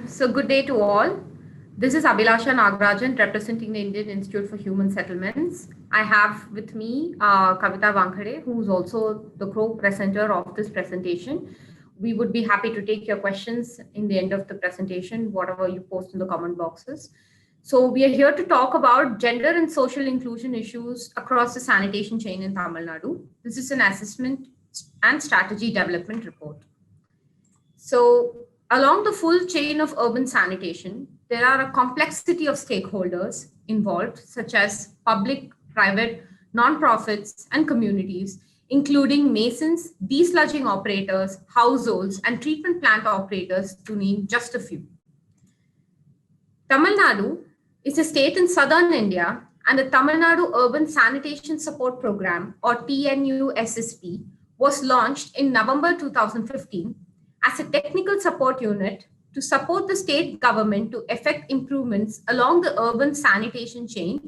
So good day to all. This is Abhilaasha Nagarajan representing the Indian Institute for Human Settlements. I have with me Kavita Wankhede, who is also the co-presenter of this presentation. We would be happy to take your questions in the end of the presentation, whatever you post in the comment boxes. So we are here to talk about gender and social inclusion issues across the sanitation chain in Tamil Nadu. This is an assessment and strategy development report. So along the full chain of urban sanitation, there are a complexity of stakeholders involved, such as public, private, non-profits, and communities, including masons, desludging operators, households, and treatment plant operators, to name just a few. Tamil Nadu is a state in southern India, and the Tamil Nadu Urban Sanitation Support Program, or TNUSSP, was launched in November 2015 as a technical support unit to support the state government to effect improvements along the urban sanitation chain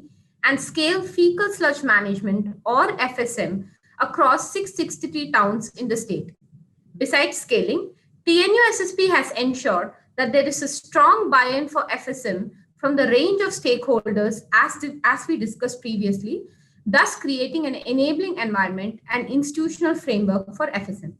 and scale fecal sludge management, or FSM, across 663 towns in the state. Besides scaling, TNUSSP has ensured that there is a strong buy-in for FSM from the range of stakeholders as we discussed previously, thus creating an enabling environment and institutional framework for FSM.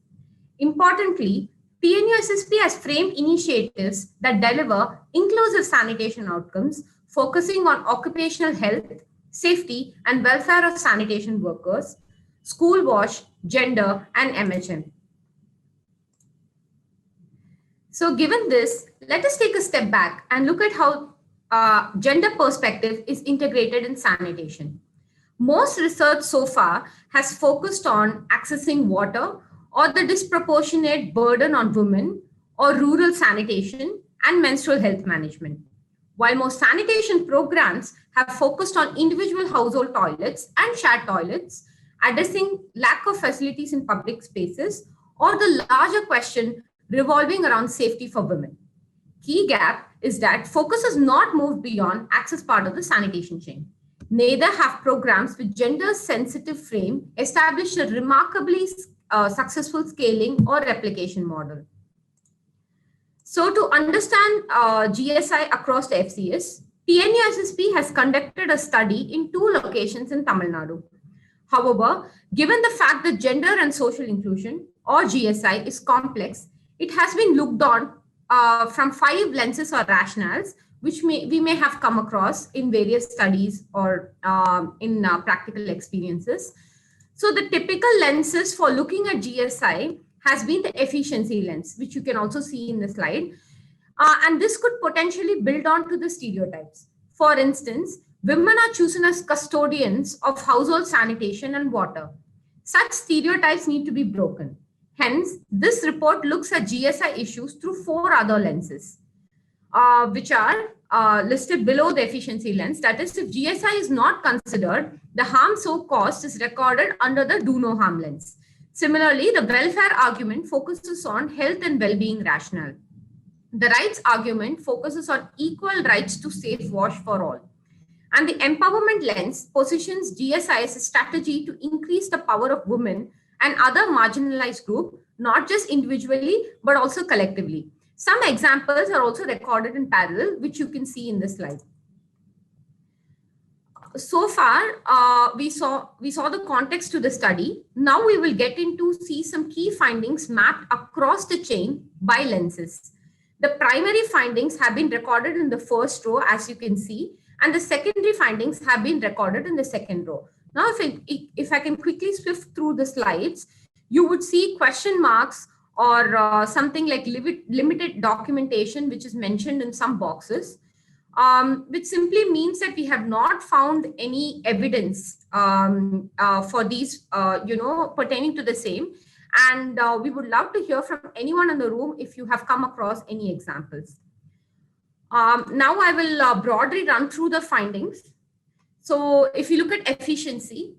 Importantly, TNUSSP has framed initiatives that deliver inclusive sanitation outcomes, focusing on occupational health, safety, and welfare of sanitation workers, school wash, gender, and MHM. So given this, let us take a step back and look at how gender perspective is integrated in sanitation. Most research so far has focused on accessing water or the disproportionate burden on women or rural sanitation and menstrual health management. While most sanitation programs have focused on individual household toilets and shared toilets, addressing lack of facilities in public spaces, or the larger question revolving around safety for women. Key gap is that focus has not moved beyond access part of the sanitation chain. Neither have programs with gender-sensitive frame established a remarkably successful scaling or replication model. So to understand GSI across the FCS, TNUSSP has conducted a study in 2 locations in Tamil Nadu. However, given the fact that gender and social inclusion, or GSI, is complex, it has been looked on from 5 lenses or rationales, which we may have come across in various studies or in practical experiences. So the typical lenses for looking at GSI has been the efficiency lens, which you can also see in the slide. And this could potentially build on to the stereotypes. For instance, women are chosen as custodians of household sanitation and water. Such stereotypes need to be broken. Hence, this report looks at GSI issues through 4 other lenses, which are listed below the efficiency lens. That is, if GSI is not considered, the harm so caused is recorded under the do no harm lens. Similarly, the welfare argument focuses on health and well-being rationale. The rights argument focuses on equal rights to safe wash for all. And the empowerment lens positions GSI as a strategy to increase the power of women and other marginalized groups, not just individually, but also collectively. Some examples are also recorded in parallel, which you can see in this slide. So far, we saw the context to the study. Now we will get into see some key findings mapped across the chain by lenses. The primary findings have been recorded in the first row, as you can see, and the secondary findings have been recorded in the second row. Now, if I can quickly swift through the slides, you would see question marks or something like limited documentation, which is mentioned in some boxes, which simply means that we have not found any evidence for these, pertaining to the same. And we would love to hear from anyone in the room if you have come across any examples. Now I will broadly run through the findings. So if you look at efficiency,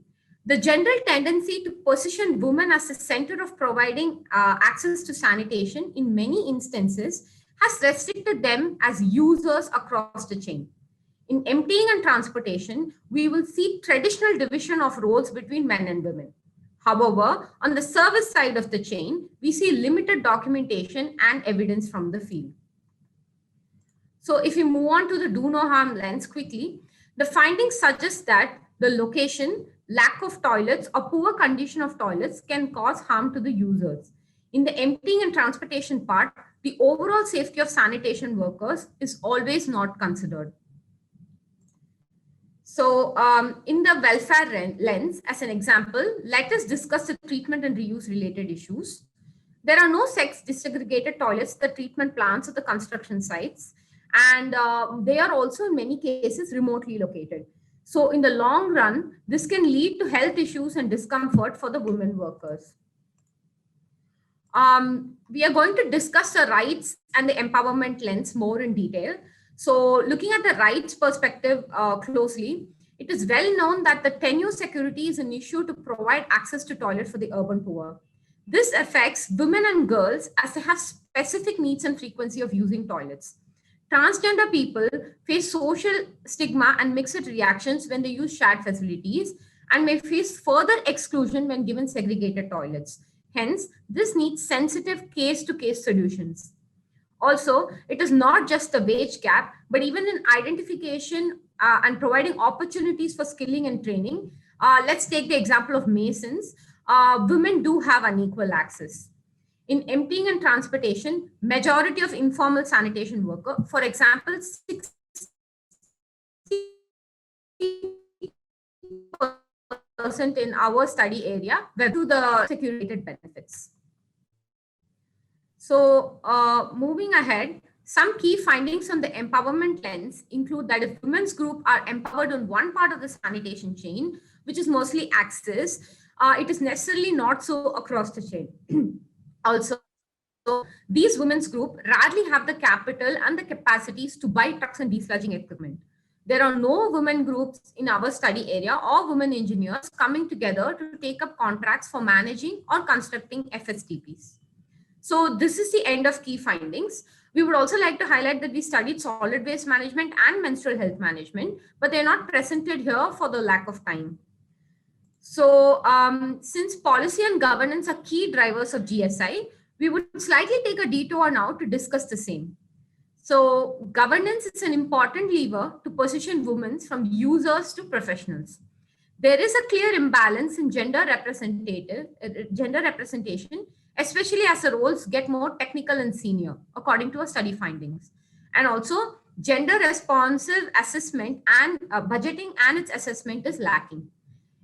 the general tendency to position women as the center of providing access to sanitation in many instances has restricted them as users across the chain. In emptying and transportation, we will see traditional division of roles between men and women. However, on the service side of the chain, we see limited documentation and evidence from the field. So if we move on to the do no harm lens quickly, the findings suggest that the location, lack of toilets, or poor condition of toilets can cause harm to the users. In the emptying and transportation part, the overall safety of sanitation workers is always not considered. So in the welfare lens, as an example, let us discuss the treatment and reuse related issues. There are no sex desegregated toilets at the treatment plants at the construction sites, and they are also in many cases remotely located. So in the long run, this can lead to health issues and discomfort for the women workers. We are going to discuss the rights and the empowerment lens more in detail. So looking at the rights perspective closely, it is well known that the tenure security is an issue to provide access to toilets for the urban poor. This affects women and girls as they have specific needs and frequency of using toilets. Transgender people face social stigma and mixed reactions when they use shared facilities and may face further exclusion when given segregated toilets. Hence, this needs sensitive case-to-case solutions. Also, it is not just the wage gap, but even in identification and providing opportunities for skilling and training. Let's take the example of masons. Women do have unequal access. In emptying and transportation, majority of informal sanitation worker, for example, 60% in our study area were to the security benefits. So moving ahead, some key findings on the empowerment lens include that if women's group are empowered on one part of the sanitation chain, which is mostly access, it is necessarily not so across the chain. Also, these women's group rarely have the capital and the capacities to buy trucks and desludging equipment. There are no women groups in our study area or women engineers coming together to take up contracts for managing or constructing FSTPs. So this is the end of key findings. We would also like to highlight that we studied solid waste management and menstrual health management, but they're not presented here for the lack of time. So since policy and governance are key drivers of GSI, we would slightly take a detour now to discuss the same. So governance is an important lever to position women from users to professionals. There is a clear imbalance in gender representation, especially as the roles get more technical and senior, according to our study findings. And also, gender responsive assessment and budgeting and its assessment is lacking.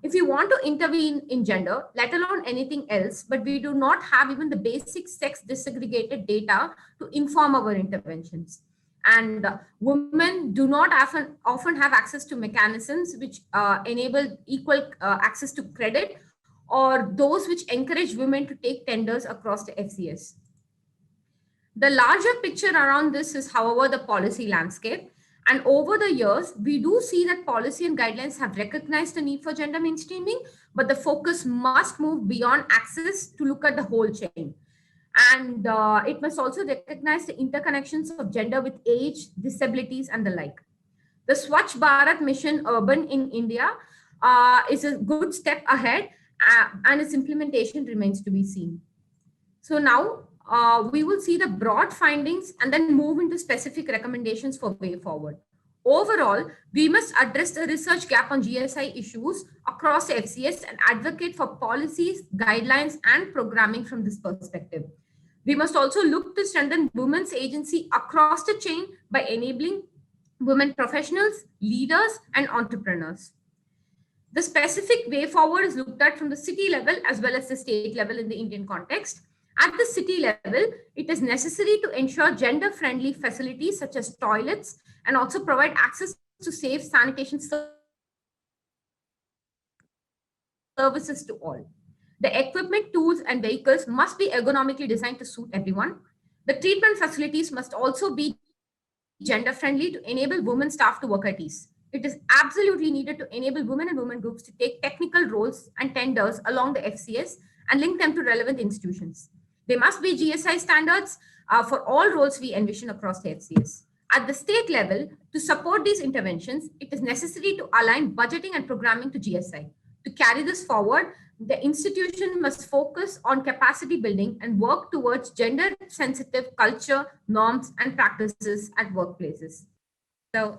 If we want to intervene in gender, let alone anything else, but we do not have even the basic sex disaggregated data to inform our interventions. And women do not often have access to mechanisms which enable equal access to credit, or those which encourage women to take tenders across the FCS. The larger picture around this is, however, the policy landscape. And over the years, we do see that policy and guidelines have recognized the need for gender mainstreaming, but the focus must move beyond access to look at the whole chain. And it must also recognize the interconnections of gender with age, disabilities, and the like. The Swachh Bharat Mission Urban in India is a good step ahead, and its implementation remains to be seen. So now we will see the broad findings and then move into specific recommendations for way forward. Overall, we must address the research gap on GSI issues across the FCS and advocate for policies, guidelines, and programming from this perspective. We must also look to strengthen women's agency across the chain by enabling women professionals, leaders, and entrepreneurs. The specific way forward is looked at from the city level as well as the state level in the Indian context. At the city level, it is necessary to ensure gender-friendly facilities such as toilets and also provide access to safe sanitation services to all. The equipment, tools, and vehicles must be ergonomically designed to suit everyone. The treatment facilities must also be gender-friendly to enable women staff to work at ease. It is absolutely needed to enable women and women groups to take technical roles and tenders along the FCS and link them to relevant institutions. There must be GSI standards for all roles we envision across the FCS. At the state level, to support these interventions, it is necessary to align budgeting and programming to GSI. To carry this forward, the institution must focus on capacity building and work towards gender-sensitive culture, norms, and practices at workplaces. So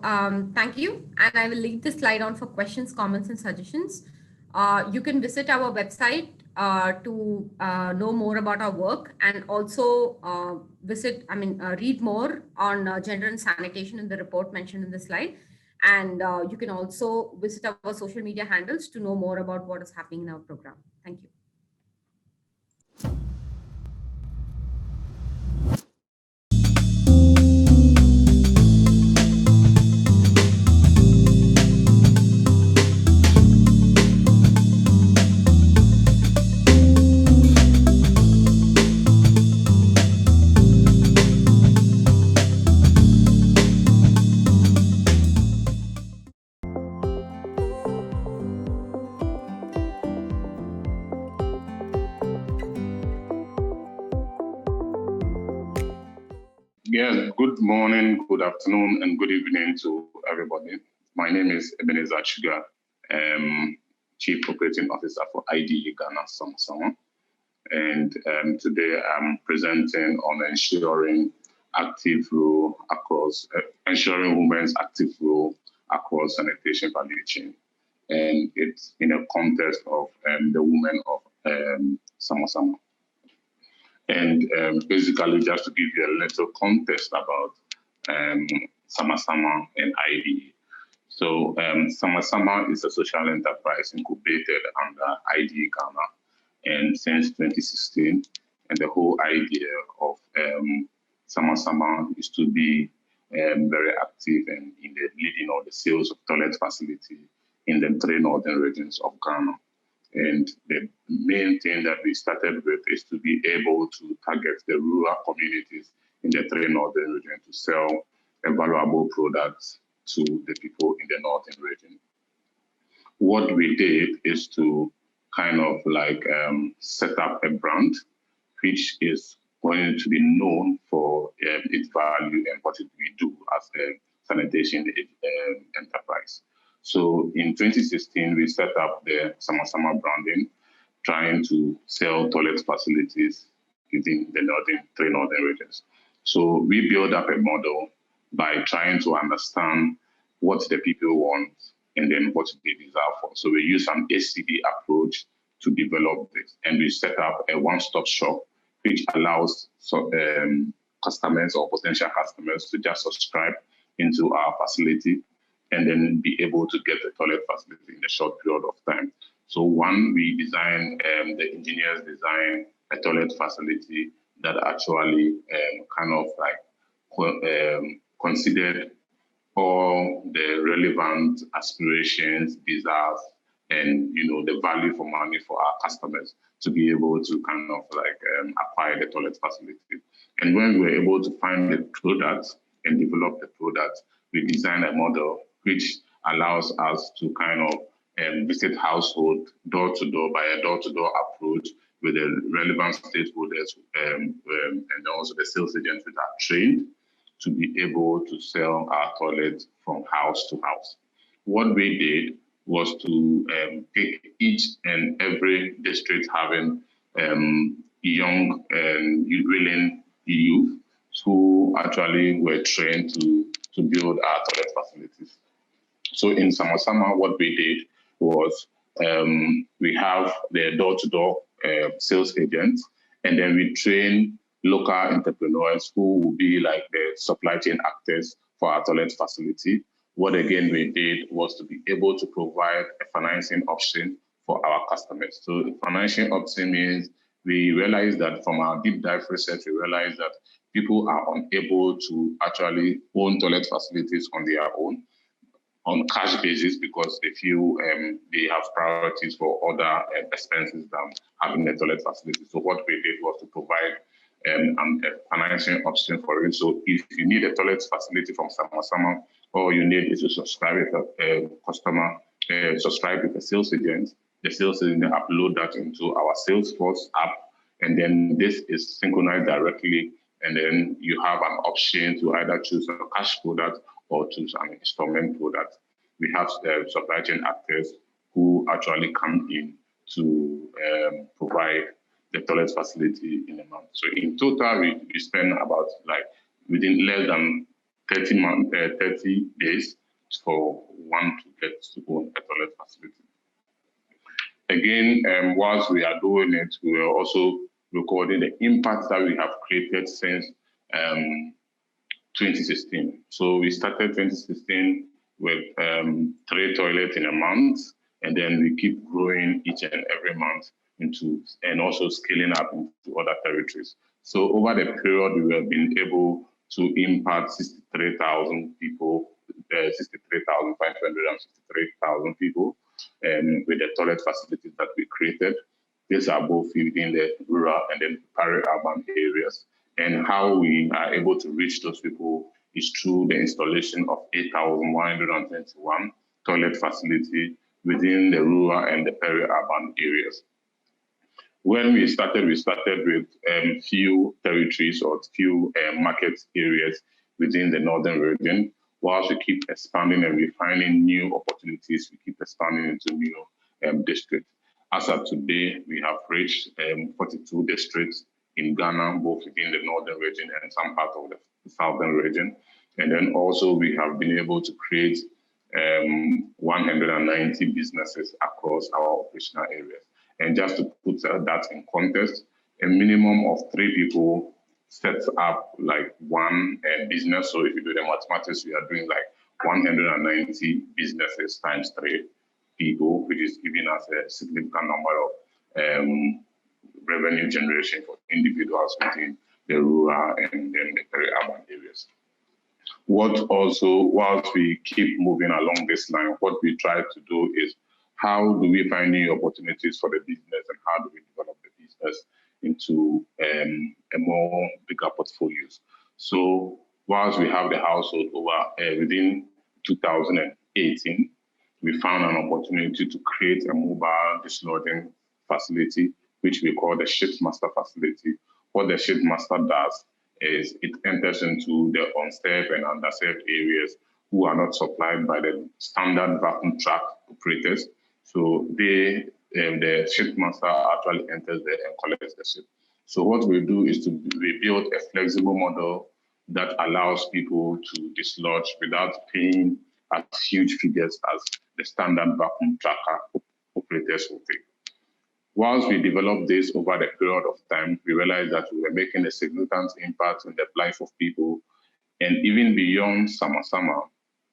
thank you. And I will leave this slide on for questions, comments, and suggestions. You can visit our website to know more about our work, and also read more on gender and sanitation in the report mentioned in the slide. And you can also visit our social media handles to know more about what is happening in our program. Thank you. Yes, good morning, good afternoon, and good evening to everybody. My name is Ebenezer Atsugah, Chief Operating Officer for IDE Ghana Sama. And today I'm presenting on ensuring women's active role across sanitation value chain. And it's in a context of the women of Sama. And basically, just to give you a little context about Sama and IDE. So Sama is a social enterprise incubated under IDE Ghana, and since 2016, and the whole idea of Sama is to be very active and in the leading of the sales of toilet facility in the 3 northern regions of Ghana. And the main thing that we started with is to be able to target the rural communities in the 3 northern regions to sell valuable products to the people in the northern region. What we did is to kind of like set up a brand which is going to be known for its value and what we do as a sanitation enterprise. So in 2016, we set up the Sama branding, trying to sell toilet facilities within the 3 northern regions. So we built up a model by trying to understand what the people want and then what they desire for. So we use an ACD approach to develop this. And we set up a one-stop shop, which allows customers or potential customers to just subscribe into our facility and then be able to get the toilet facility in a short period of time. So we designed, the engineers designed a toilet facility that actually kind of like considered all the relevant aspirations, desires, and the value for money for our customers to be able to kind of like acquire the toilet facility. And when we were able to find the product and develop the product, we designed a model which allows us to kind of visit household door to door by a door-to-door approach with the relevant stakeholders and also the sales agents that are trained to be able to sell our toilets from house to house. What we did was to take each and every district having young and willing youth who actually were trained to build our toilet facilities. So in Sama, what we did was we have the door-to-door sales agents, and then we train local entrepreneurs who will be like the supply chain actors for our toilet facility. What again we did was to be able to provide a financing option for our customers. So the financing option means we realized that from our deep dive research, we realized that people are unable to actually own toilet facilities on their own on cash basis because they feel they have priorities for other expenses than having a toilet facility. So what we did was to provide a financing option for it. So if you need a toilet facility from Sama, all you need is to subscribe with a customer, subscribe with a sales agent. The sales agent upload that into our Salesforce app, and then this is synchronized directly. And then you have an option to either choose a cash product or choose an installment product. We have supply chain actors who actually come in to provide the toilet facility in a month. So in total, we spend about like within less than 30 days for one to get to own a toilet facility. Again, whilst we are doing it, we are also recording the impact that we have created since 2016. So we started 2016 with 3 toilets in a month, and then we keep growing each and every month and also scaling up into other territories. So over the period, we have been able to impact 63,000 people, 63,563,000 people with the toilet facilities that we created. These are both within the rural and then peri-urban areas. And how we are able to reach those people is through the installation of 8,121 toilet facilities within the rural and the peri-urban areas. When we started with few territories or few market areas within the northern region. Whilst we keep expanding and refining new opportunities, we keep expanding into new districts. As of today, we have reached 42 districts in Ghana, both within the northern region and some part of the southern region. And then also we have been able to create 190 businesses across our operational areas. And just to put that in context, a minimum of 3 people sets up like one business. So if you do the mathematics, we are doing like 190 businesses times 3 people, which is giving us a significant number of revenue generation for individuals within the rural and then the peri-urban areas. What also, whilst we keep moving along this line, what we try to do is how do we find new opportunities for the business and how do we develop the business into a more bigger portfolios. So whilst we have the household over within 2018, we found an opportunity to create a mobile dislodging facility, which we call the Shift Master facility. What the Shift Master does is it enters into the unserved and underserved areas who are not supplied by the standard vacuum truck operators. So the Shift Master actually enters there and collects the ship. So what we do is we build a flexible model that allows people to dislodge without paying as huge figures as the standard vacuum tracker operators will pay. Whilst we developed this over the period of time, we realized that we were making a significant impact on the life of people. And even beyond summer,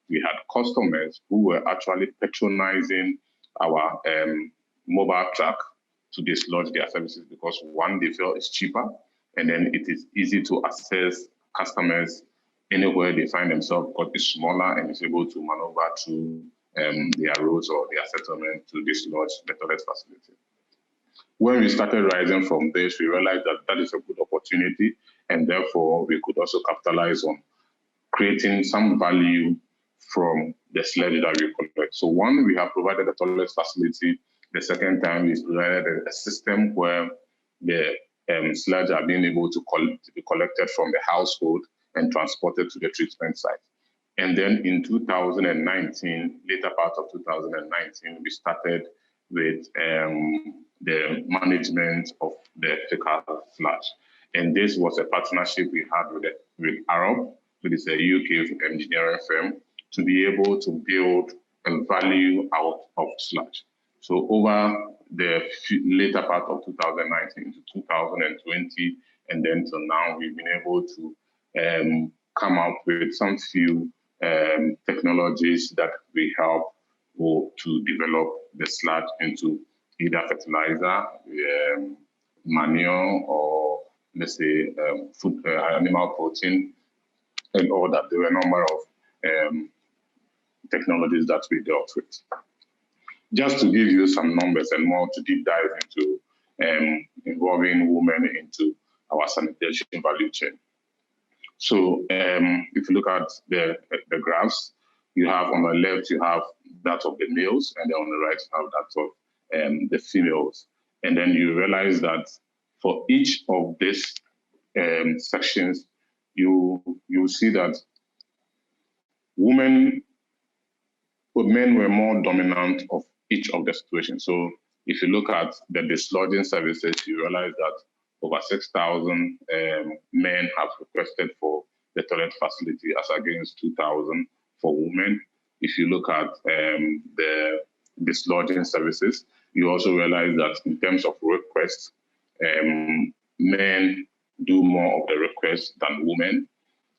we had customers who were actually patronizing our mobile truck to dislodge their services because one, they feel it's cheaper, and then it is easy to access customers anywhere they find themselves because it's smaller and is able to maneuver through their roads or their settlement to dislodge the toilet facility. When we started rising from this, we realized that that is a good opportunity, and therefore we could also capitalize on creating some value from the sludge that we collect. So one, we have provided a toilet facility. The second time, we provided a system where the sludge are being able to be collected from the household and transported to the treatment site. And then in 2019, later part of 2019, we started with the management of the fecal sludge. And this was a partnership we had with Arab, which is a UK engineering firm, to be able to build a value out of sludge. So over the later part of 2019 to 2020, and then till now, we've been able to come up with some few technologies that we help to develop the sludge into either fertilizer, manure, or let's say food, animal protein, and all that. There were a number of technologies that we dealt with. Just to give you some numbers and more to deep dive into involving women into our sanitation value chain. So if you look at the graphs, you have on the left, you have that of the males, and then on the right, you have that of the females. And then you realize that for each of these sections, you see that men were more dominant of each of the situations. So if you look at the dislodging services, you realize that over 6,000 men have requested for the toilet facility as against 2,000 for women. If you look at the dislodging services, you also realize that in terms of requests, men do more of the requests than women.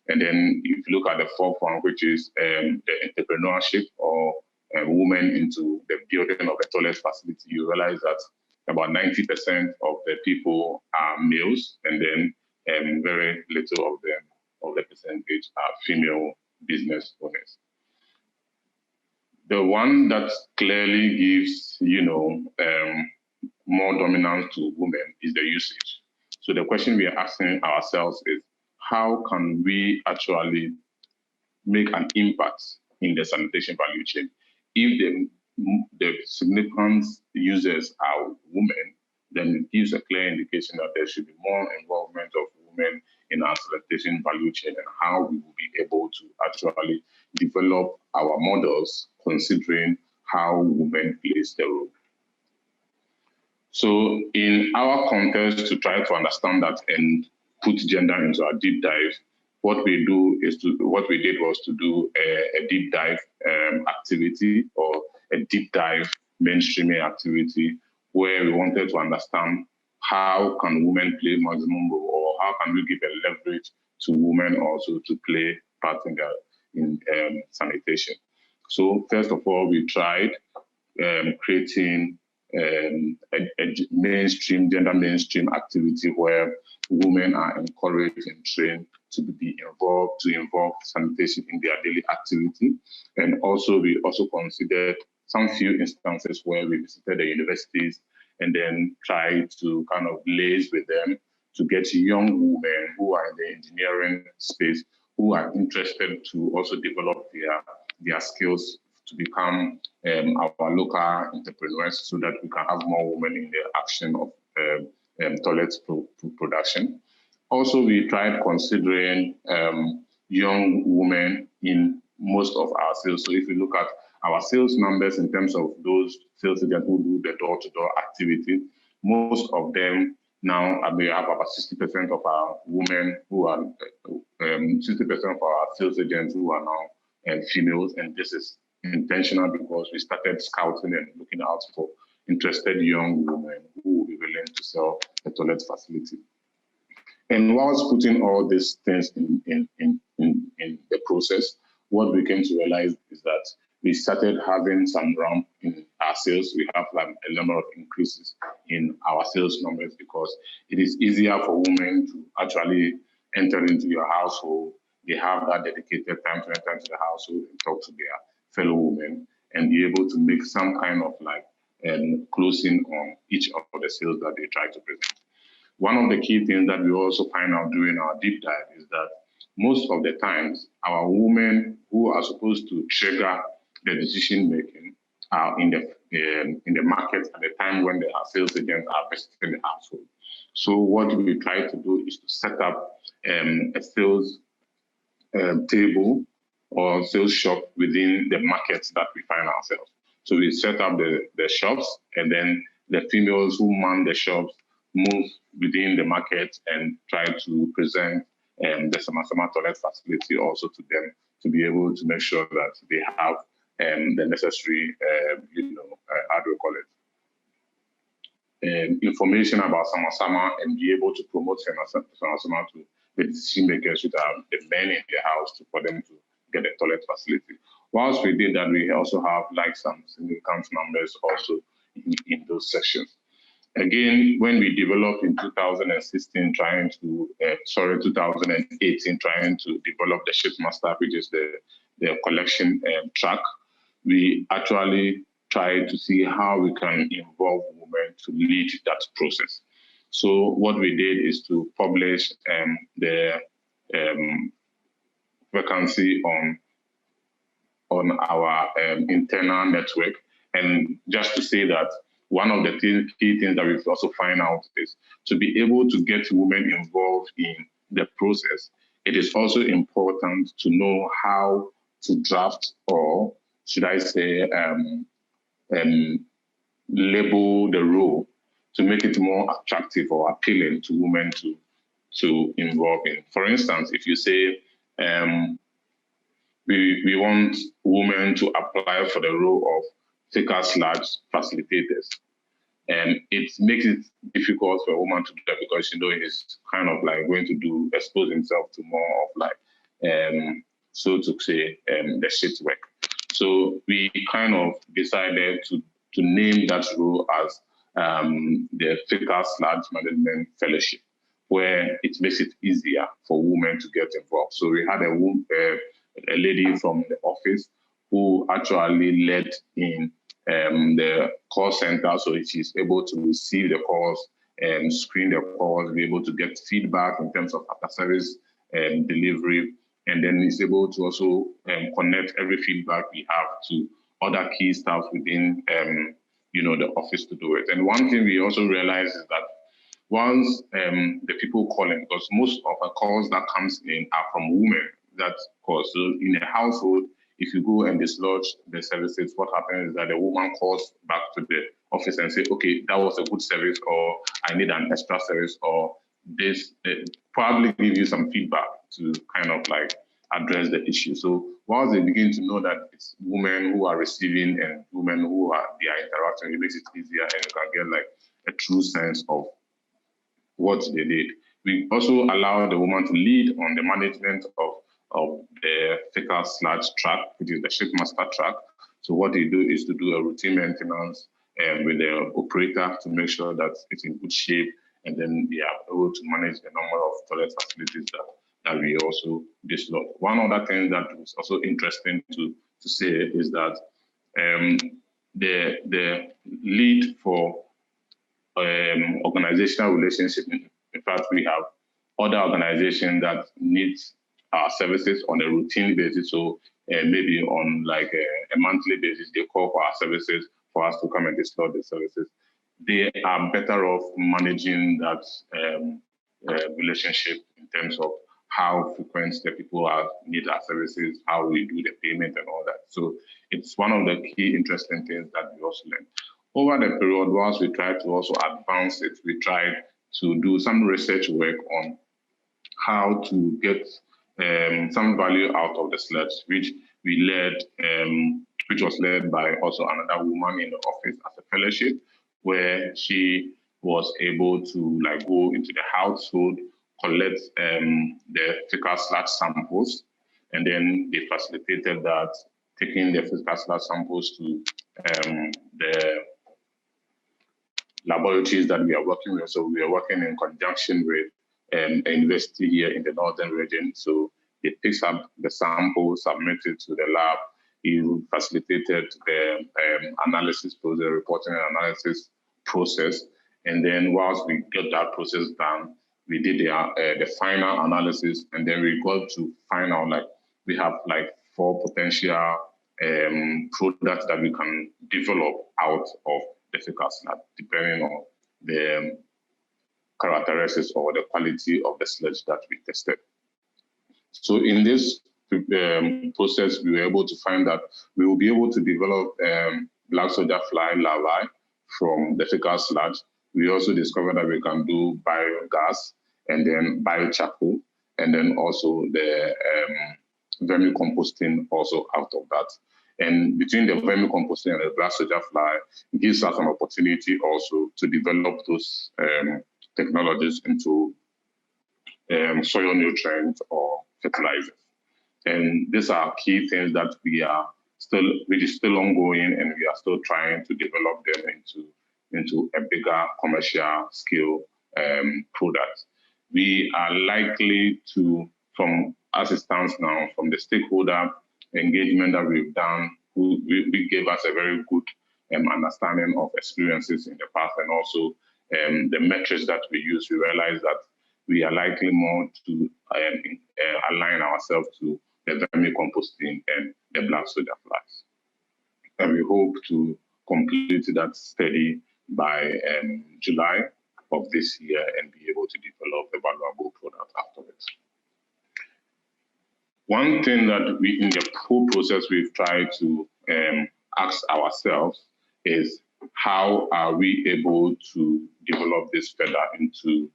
And then if you look at the fourth one, which is the entrepreneurship or women into the building of a toilet facility, you realize that about 90% of the people are males, and then very little of them, of the percentage, are female business owners. The one that clearly gives, more dominance to women is the usage. So the question we are asking ourselves is, how can we actually make an impact in the sanitation value chain? If the significant users are women, then it gives a clear indication that there should be more involvement of women in our sanitation value chain, and how we will be able to actually develop our models considering how women plays the role. So in our context, to try to understand that and put gender into our deep dive, what we did was to do a deep dive activity, or a deep dive mainstreaming activity, where we wanted to understand how can women play maximum role, or how can we give a leverage to women also to play part in sanitation. So first of all, we tried creating a gender mainstream activity where women are encouraged and trained to involve sanitation in their daily activity. And also, we also considered some few instances where we visited the universities and then tried to kind of liaise with them to get young women who are in the engineering space, who are interested to also develop their skills to become our local entrepreneurs, so that we can have more women in the action of toilet production. Also, we tried considering young women in most of our sales. So if you look at our sales numbers in terms of those sales agents who do the door-to-door activity, most of them now, we have about 60% of our women who are, 60% of our sales agents who are now females, and this is intentional because we started scouting and looking out for interested young women who will be willing to sell a toilet facility. And whilst putting all these things in the process, what we came to realize is that we started having some ramp in our sales. We have like a number of increases in our sales numbers, because it is easier for women to actually enter into your household. They have that dedicated time to enter into the household and talk to their fellow women and be able to make some kind of like closing on each of the sales that they try to present. One of the key things that we also find out during our deep dive is that most of the times our women who are supposed to trigger the decision making are in the market at the time when the sales agents are visiting the household. So what we try to do is to set up a sales table or sales shop within the markets that we find ourselves. So we set up the shops, and then the females who man the shops move within the market and try to present the Sama toilet facility also to them, to be able to make sure that they have the necessary, how do we call it, information about Sama and be able to promote Sama to the decision makers, which are the men in the house, for them to get a toilet facility. Whilst we did that, we also have like some significant numbers also in those sections. Again, when we developed in 2018, trying to develop the Shipmaster, which is the collection track, we actually tried to see how we can involve women to lead that process. So what we did is to publish the vacancy on our internal network. And just to say that one of the key things that we've also find out is to be able to get women involved in the process, it is also important to know how to draft, or should I say, label the role to make it more attractive or appealing to women to involve in. For instance, if you say we want women to apply for the role of facilitators, and it makes it difficult for a woman to do that because he's kind of like going to expose himself to more of like so to say the shit work. So we kind of decided to name that role as the Fecal/Management Fellowship, where it makes it easier for women to get involved. So we had a lady from the office who actually led in the call center, so she's able to receive the calls and screen the calls, be able to get feedback in terms of after service delivery, and then is able to also connect every feedback we have to other key staff within the office to do it. And one thing we also realized is that once the people calling, because most of the calls that comes in are from women that call. So in a household, if you go and dislodge the services, what happens is that the woman calls back to the office and say, okay, that was a good service, or I need an extra service, or this, probably give you some feedback to kind of like address the issue. So once they begin to know that it's women who are receiving and women who are interacting, it makes it easier and you can get like a true sense of what they did. We also allow the woman to lead on the management of the Fecal/track, which is the shipmaster track. So what they do is to do a routine maintenance with the operator to make sure that it's in good shape, and then they are able to manage the number of toilet facilities that we also dislodge. One other thing that is also interesting to say is that the lead for organizational relationship, in fact, we have other organizations that need our services on a routine basis. So maybe on like a monthly basis, they call for our services for us to come and dislodge the services. They are better off managing that relationship in terms of how frequent the people need our services, how we do the payment and all that. So it's one of the key interesting things that we also learned. Over the period, whilst we tried to also advance it, we tried to do some research work on how to get some value out of the sludge, which was led by also another woman in the office as a fellowship, where she was able to like go into the household, collect the Fecal/sludge samples, and then they facilitated that, taking the Fecal/sludge samples to the laboratories that we are working with. So we are working in conjunction with a university here in the northern region. So it picks up the sample, submitted to the lab. You facilitated the analysis process, the reporting and analysis process. And then whilst we got that process done, we did the final analysis, and then we got to find out like we have like 4 potential products that we can develop out of the Fecal/sludge, depending on the characteristics or the quality of the sludge that we tested. So in this process, we were able to find that we will be able to develop black soldier fly larvae from the Fecal/sludge. We also discovered that we can do biogas and then biocharcoal, and then also the vermicomposting also out of that. And between the vermicomposting and the black soldier fly, it gives us an opportunity also to develop those technologies into soil nutrients or fertilizers. And these are key things that which is still ongoing, and we are still trying to develop them into a bigger commercial scale product. We are likely to, as it stands now, from the stakeholder engagement that we've done, we gave us a very good understanding of experiences in the past, and also the metrics that we use. We realize that we are likely more to align ourselves to the vermicomposting and the black soldier flies. And we hope to complete that study by July of this year and be able to develop a valuable product out of it. One thing that in the whole process we've tried to ask ourselves is how are we able to develop this further into,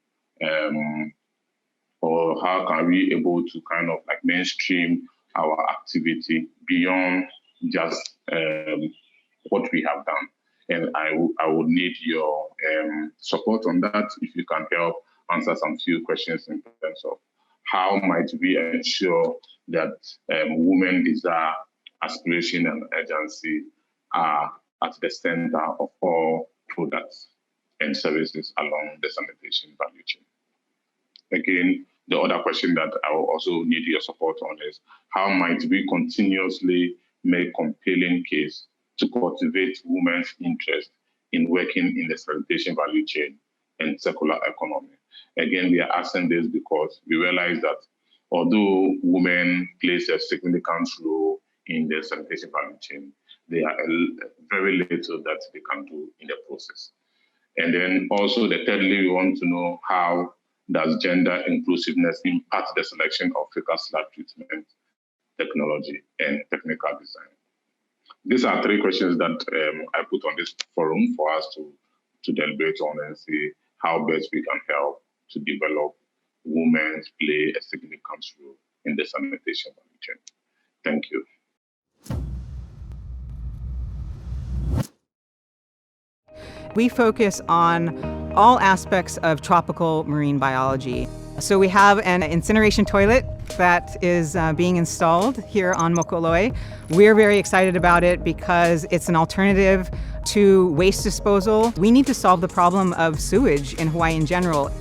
or how can we able to kind of like mainstream our activity beyond just what we have done. And I would need your support on that if you can help answer some few questions in terms of how might we ensure that women desire, aspiration, and urgency are at the center of all products and services along the sanitation value chain. Again, the other question that I will also need your support on is how might we continuously make compelling case to cultivate women's interest in working in the sanitation value chain and circular economy? Again, we are asking this because we realize that although women plays a significant role in the sanitation value chain, there are very little that they can do in the process. And then also the thirdly, we want to know how does gender inclusiveness impact the selection of fecal slab treatment, technology, and technical design? These are three questions that I put on this forum for us to deliberate on and see how best we can help to develop women play a significant role in the sanitation value chain. Thank you. We focus on all aspects of tropical marine biology. So we have an incineration toilet that is being installed here on Mokoloi. We're very excited about it because it's an alternative to waste disposal. We need to solve the problem of sewage in Hawaii in general.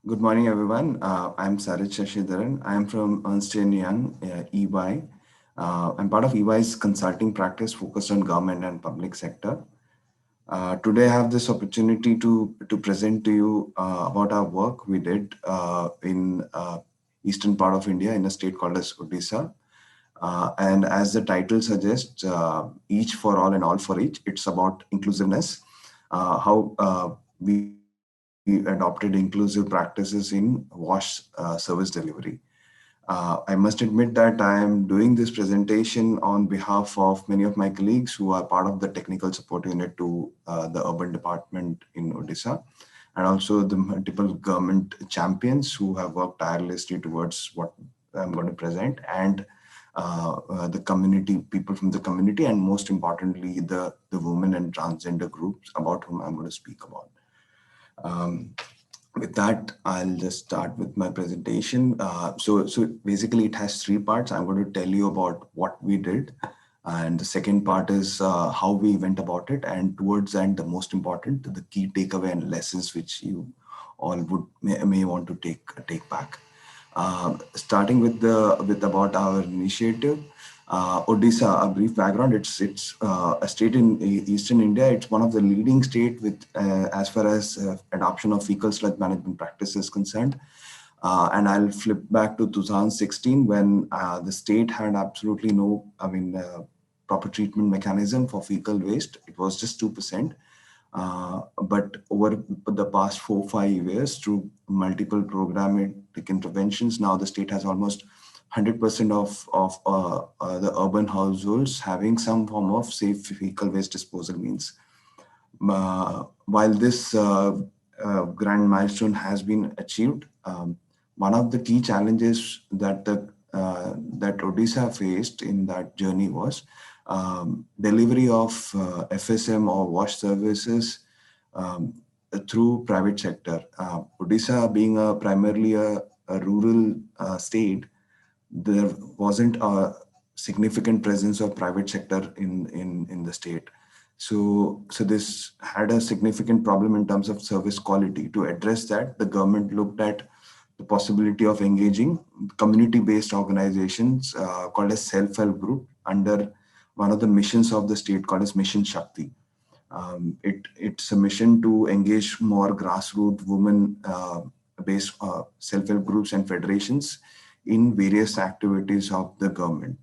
Good morning, everyone. I'm Sarith Sasidharan. I'm from Ernst & Young, EY. I'm part of EY's consulting practice focused on government and public sector. Today, I have this opportunity to present to you about our work we did in eastern part of India in a state called as Odisha. And as the title suggests, each for all and all for each, it's about inclusiveness, how we adopted inclusive practices in wash service delivery. I must admit that I am doing this presentation on behalf of many of my colleagues who are part of the technical support unit to the urban department in Odisha, and also the multiple government champions who have worked tirelessly towards what I'm going to present, and the community, people from the community, and most importantly, the women and transgender groups about whom I'm going to speak about. With that, I'll just start with my presentation. So basically it has three parts. I'm going to tell you about what we did. And the second part is how we went about it. And towards the end, the most important, the key takeaway and lessons which you all may want to take back. Starting with about our initiative. Odisha, a brief background, it's a state in eastern India. It's one of the leading state with as far as adoption of fecal sludge management practices is concerned. And I'll flip back to 2016 when the state had absolutely no, proper treatment mechanism for fecal waste. It was just 2%. But over the past 4-5 years, through multiple programmatic interventions, now the state has almost 100% of the urban households having some form of safe fecal waste disposal means. While this grand milestone has been achieved, one of the key challenges that that Odisha faced in that journey was delivery of FSM or wash services through private sector. Odisha being primarily a rural state, there wasn't a significant presence of private sector in the state. So this had a significant problem in terms of service quality. To address that, the government looked at the possibility of engaging community-based organizations called as self-help group under one of the missions of the state called as Mission Shakti. It's a mission to engage more grassroots women-based self-help groups and federations in various activities of the government.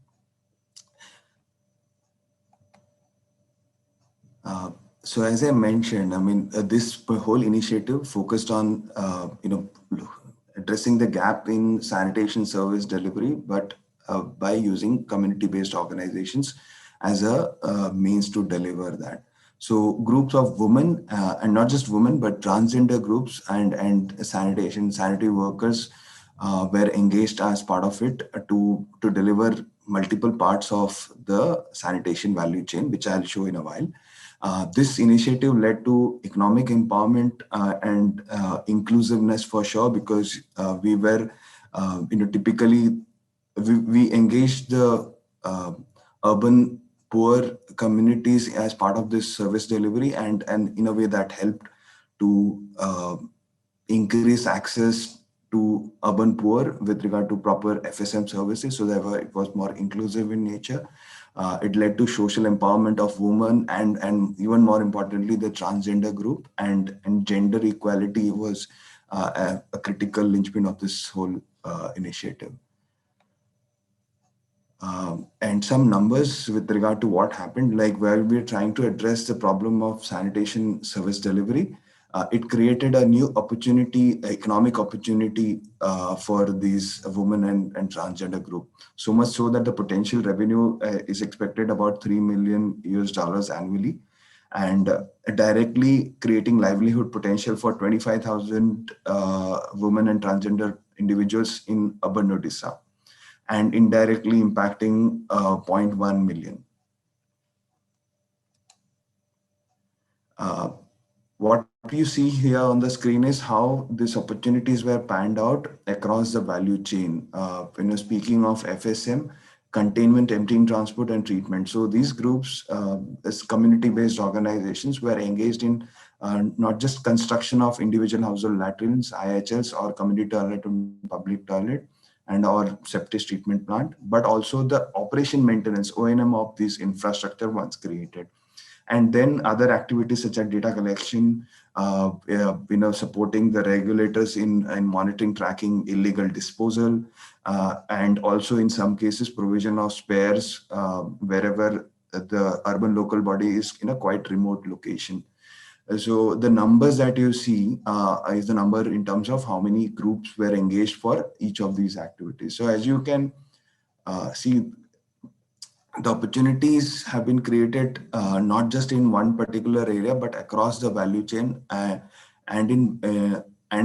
So as I mentioned, I mean, this whole initiative focused on, addressing the gap in sanitation service delivery, but by using community-based organizations as a means to deliver that. So groups of women, and not just women, but transgender groups and sanitary workers were engaged as part of it to deliver multiple parts of the sanitation value chain, which I'll show in a while. This initiative led to economic empowerment and inclusiveness for sure, because we were, typically we engaged the urban poor communities as part of this service delivery, and in a way that helped to increase access to urban poor with regard to proper FSM services. So therefore it was more inclusive in nature. It led to social empowerment of women and even more importantly, the transgender group, and gender equality was a critical linchpin of this whole initiative. And some numbers with regard to what happened, like where we're trying to address the problem of sanitation service delivery, it created a new opportunity, economic opportunity for these women and transgender group. So much so that the potential revenue is expected about $3 million annually, and directly creating livelihood potential for 25,000 women and transgender individuals in urban Odisha, and indirectly impacting 0.1 million. What you see here on the screen is how these opportunities were panned out across the value chain. When you're speaking of FSM, containment, emptying, transport, and treatment. So these groups, as community-based organizations, were engaged in not just construction of individual household latrines, IHLs, or community toilet and public toilet, and our septic treatment plant, but also the operation maintenance, O&M of these infrastructure once created. And then other activities such as data collection, supporting the regulators in monitoring, tracking illegal disposal, and also in some cases provision of spares wherever the urban local body is in a quite remote location. So the numbers that you see is the number in terms of how many groups were engaged for each of these activities. So as you can see, the opportunities have been created not just in one particular area, but across the value chain and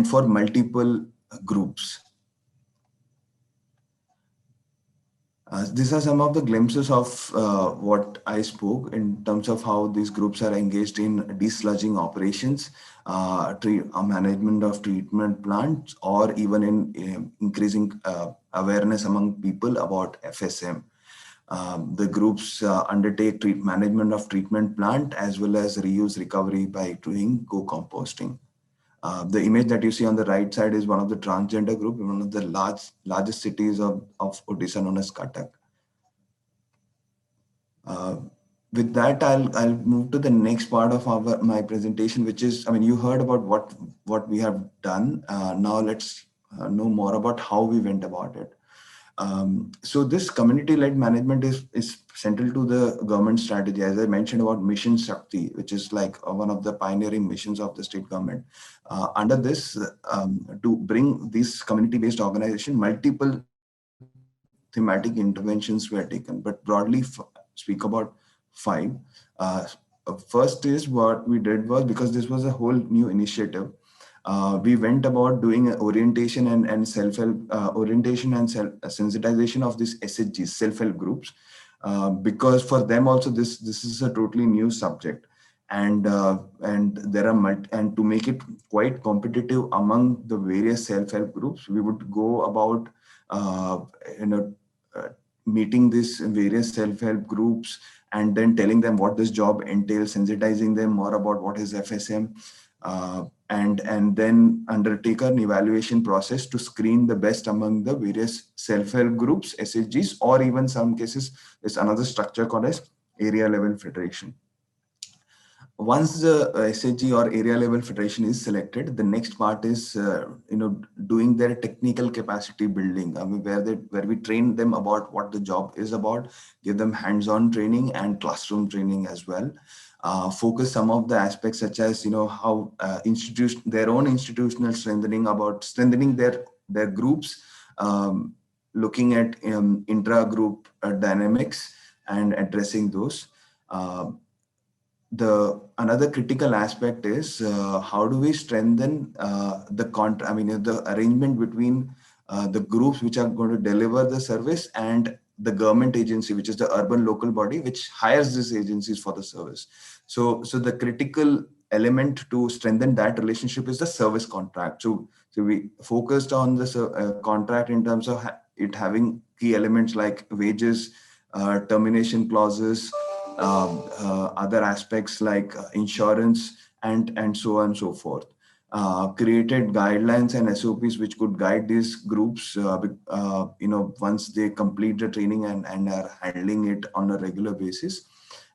for multiple groups. These are some of the glimpses of what I spoke in terms of how these groups are engaged in desludging operations, management of treatment plants, or even in increasing awareness among people about FSM. The groups undertake management of treatment plant as well as reuse recovery by doing co-composting. The image that you see on the right side is one of the transgender group in one of the largest cities of Odisha, known as Cuttack. With that, I'll move to the next part of my presentation, which is, you heard about what we have done. Now let's know more about how we went about it. So this community-led management is central to the government strategy. As I mentioned about Mission Shakti, which is like one of the pioneering missions of the state government. Under this, to bring this community-based organization, multiple thematic interventions were taken, but broadly speak about 5. First is what we did was, because this was a whole new initiative, we went about doing orientation and self-help, orientation and sensitization of these SHGs, self-help groups, because for them also this is a totally new subject, and there are and to make it quite competitive among the various self-help groups, we would go about meeting these various self-help groups and then telling them what this job entails, sensitizing them more about what is FSM. And then undertake an evaluation process to screen the best among the various self-help groups, SHGs, or even some cases, there's another structure called as area level federation. Once the SHG or area level federation is selected, the next part is doing their technical capacity building, where we train them about what the job is about, give them hands-on training and classroom training as well. focus some of the aspects such as, how their own institutional strengthening, about strengthening their groups, looking at intra-group dynamics and addressing those. Another critical aspect is how do we strengthen the arrangement between the groups which are going to deliver the service and the government agency, which is the urban local body which hires these agencies for the service. So the critical element to strengthen that relationship is the service contract. So we focused on this contract in terms of it having key elements like wages, termination clauses, other aspects like insurance, and so on and so forth. Created guidelines and SOPs which could guide these groups, once they complete the training and are handling it on a regular basis.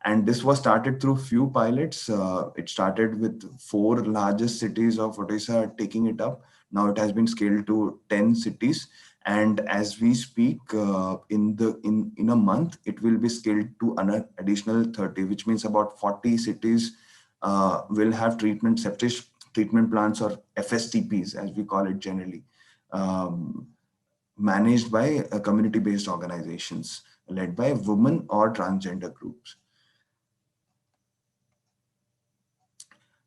And this was started through few pilots. It started with 4 largest cities of Odisha taking it up. Now it has been scaled to 10 cities. And as we speak, in a month, it will be scaled to an additional 30, which means about 40 cities will have septic treatment plants, or FSTPs, as we call it generally, managed by community-based organizations led by women or transgender groups.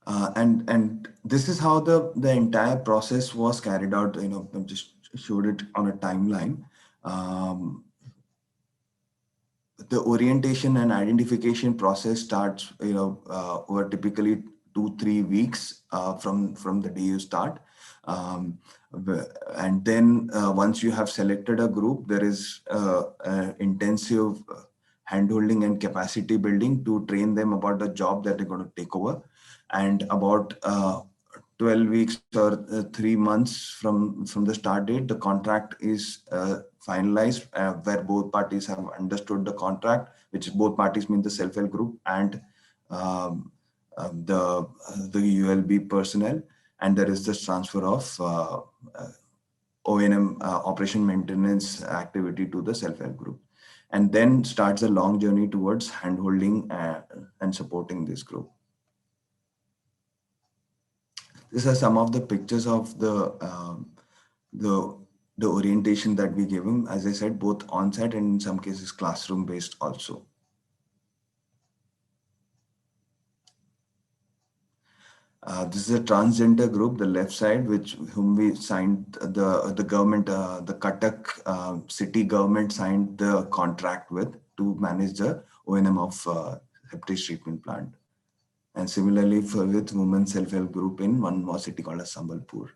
And this is how the entire process was carried out. I just showed it on a timeline. The orientation and identification process starts, over typically 2-3 weeks from the day you start. And then once you have selected a group, there is intensive handholding and capacity building to train them about the job that they're going to take over. And about 12 weeks or 3 months from the start date, the contract is finalized, where both parties have understood the contract, which both parties mean the self-help group and the ULB personnel, and there is this transfer of O&M operation maintenance activity to the self-help group, and then starts a long journey towards handholding and supporting this group. These are some of the pictures of the orientation that we give them. As I said, both on-site and in some cases classroom-based also. This is a transgender group, the left side, whom we signed the government, the Cuttack city government signed the contract with to manage the O&M of septic treatment plant. And similarly with women self-help group in one more city called as Sambalpur.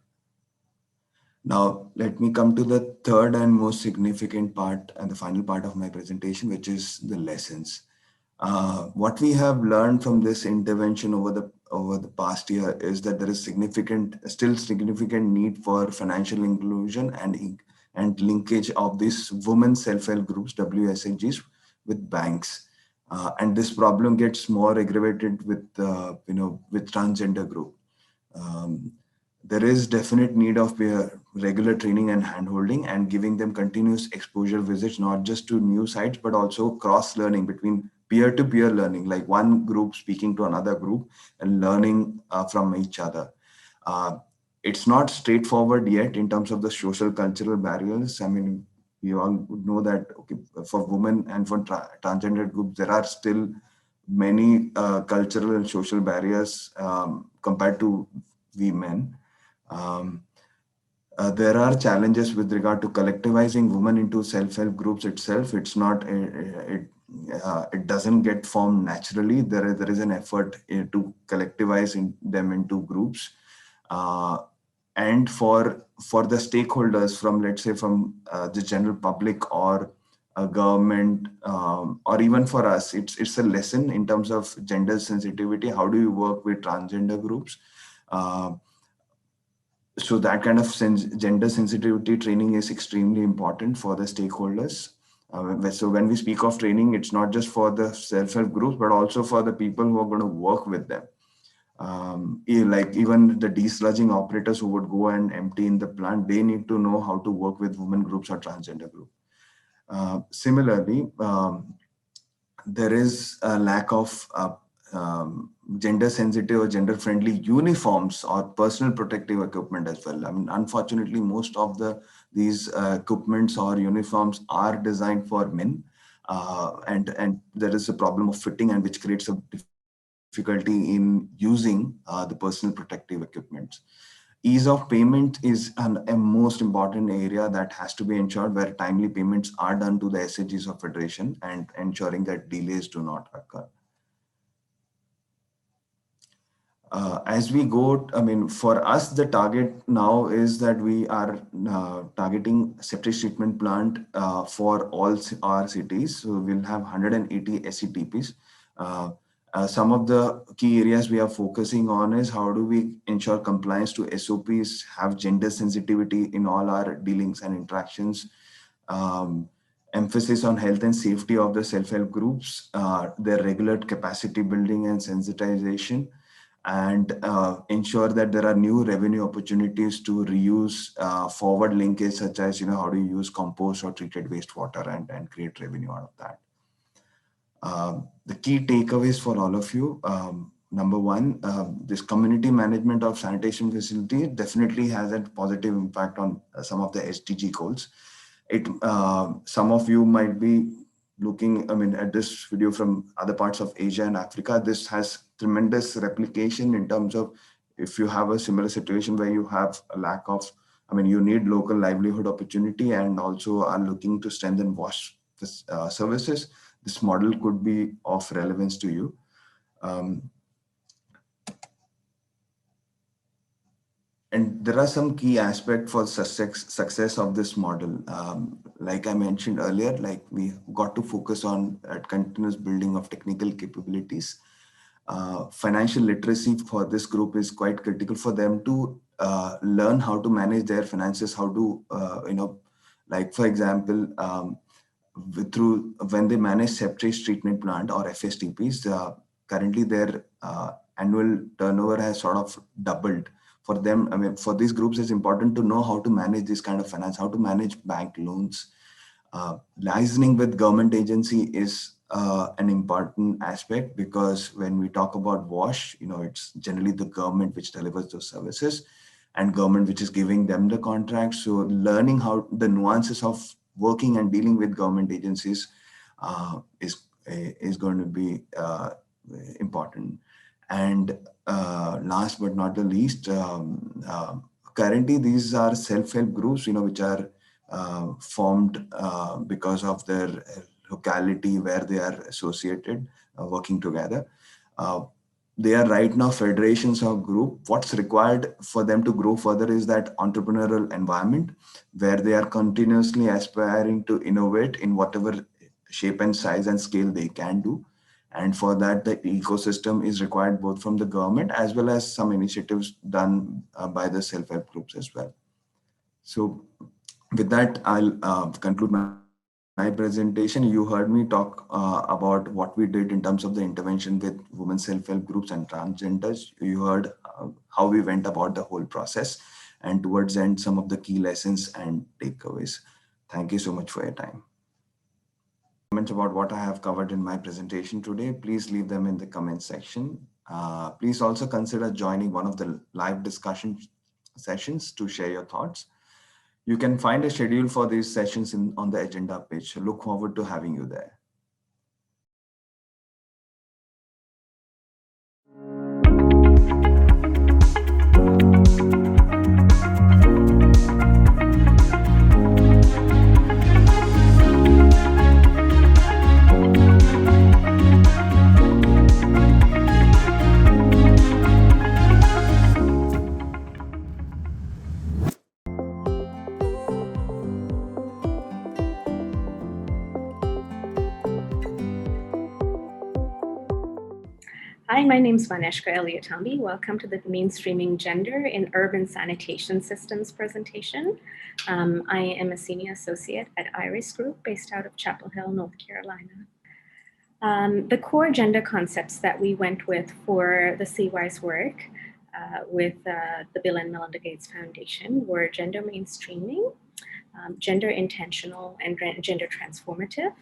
Now, let me come to the third and most significant part and the final part of my presentation, which is the lessons. What we have learned from this intervention over the past year is that there is still significant need for financial inclusion and linkage of these women self-help groups, WSHGs, with banks. And this problem gets more aggravated with transgender group. There is definite need of regular training and handholding and giving them continuous exposure visits, not just to new sites, but also cross-learning between peer-to-peer learning, like one group speaking to another group and learning from each other. It's not straightforward yet in terms of the social cultural barriers. I mean, we all know that for women and for transgender groups, there are still many cultural and social barriers compared to we men. There are challenges with regard to collectivizing women into self-help groups itself. It's not, it doesn't get formed naturally. There is an effort to collectivize them into groups. And for the stakeholders from, let's say, from the general public or a government, or even for us, it's a lesson in terms of gender sensitivity. How do you work with transgender groups? So that kind of gender sensitivity training is extremely important for the stakeholders. So when we speak of training, it's not just for the self-help groups, but also for the people who are going to work with them. Like even the desludging operators who would go and empty in the plant, they need to know how to work with women groups or transgender group. Similarly, there is a lack of gender sensitive or gender friendly uniforms or personal protective equipment as well. I mean, unfortunately, most of these equipments or uniforms are designed for men, and there is a problem of fitting, and which creates a difficulty in using the personal protective equipment. Ease of payment is a most important area that has to be ensured, where timely payments are done to the SHGs of Federation and ensuring that delays do not occur. As we go, I mean, for us, the target now is that we are targeting septic treatment plant for all our cities. So we'll have 180 SCTPs. Some of the key areas we are focusing on is how do we ensure compliance to SOPs, have gender sensitivity in all our dealings and interactions, emphasis on health and safety of the self-help groups, their regular capacity building and sensitization, and ensure that there are new revenue opportunities to reuse forward linkage, such as, how do you use compost or treated wastewater and create revenue out of that. The key takeaways for all of you. Number one, this community management of sanitation facility definitely has a positive impact on some of the SDG goals. Some of you might be looking, at this video from other parts of Asia and Africa. This has tremendous replication in terms of if you have a similar situation where you have a lack of, you need local livelihood opportunity and also are looking to strengthen wash services, this model could be of relevance to you. And there are some key aspects for success of this model. Like I mentioned earlier, like we got to focus on continuous building of technical capabilities. Financial literacy for this group is quite critical for them to learn how to manage their finances, how to, like for example, when they manage septic treatment plant or FSTPs, currently their annual turnover has sort of doubled. For them, for these groups, it's important to know how to manage this kind of finance, how to manage bank loans. Liaising with government agency is an important aspect, because when we talk about WASH, it's generally the government which delivers those services and government which is giving them the contract. So learning how the nuances of working and dealing with government agencies is going to be important. And last but not the least, currently these are self-help groups, which are formed because of their locality where they are associated, working together. They are right now federations of group. What's required for them to grow further is that entrepreneurial environment where they are continuously aspiring to innovate in whatever shape and size and scale they can do. And for that, the ecosystem is required both from the government as well as some initiatives done by the self-help groups as well. So with that, I'll conclude my presentation. You heard me talk about what we did in terms of the intervention with women self-help groups and transgenders. You heard how we went about the whole process, and towards the end, some of the key lessons and takeaways. Thank you so much for your time. Comments about what I have covered in my presentation today, please leave them in the comment section. Please also consider joining one of the live discussion sessions to share your thoughts. You can find a schedule for these sessions on the agenda page. Look forward to having you there. Hi, my name is Maneshka Eliatamby. Welcome to the Mainstreaming Gender in Urban Sanitation Systems presentation. I am a senior associate at IRIS Group based out of Chapel Hill, North Carolina. The core gender concepts that we went with for the CWIS work with the Bill and Melinda Gates Foundation were gender mainstreaming, gender intentional, and gender transformative.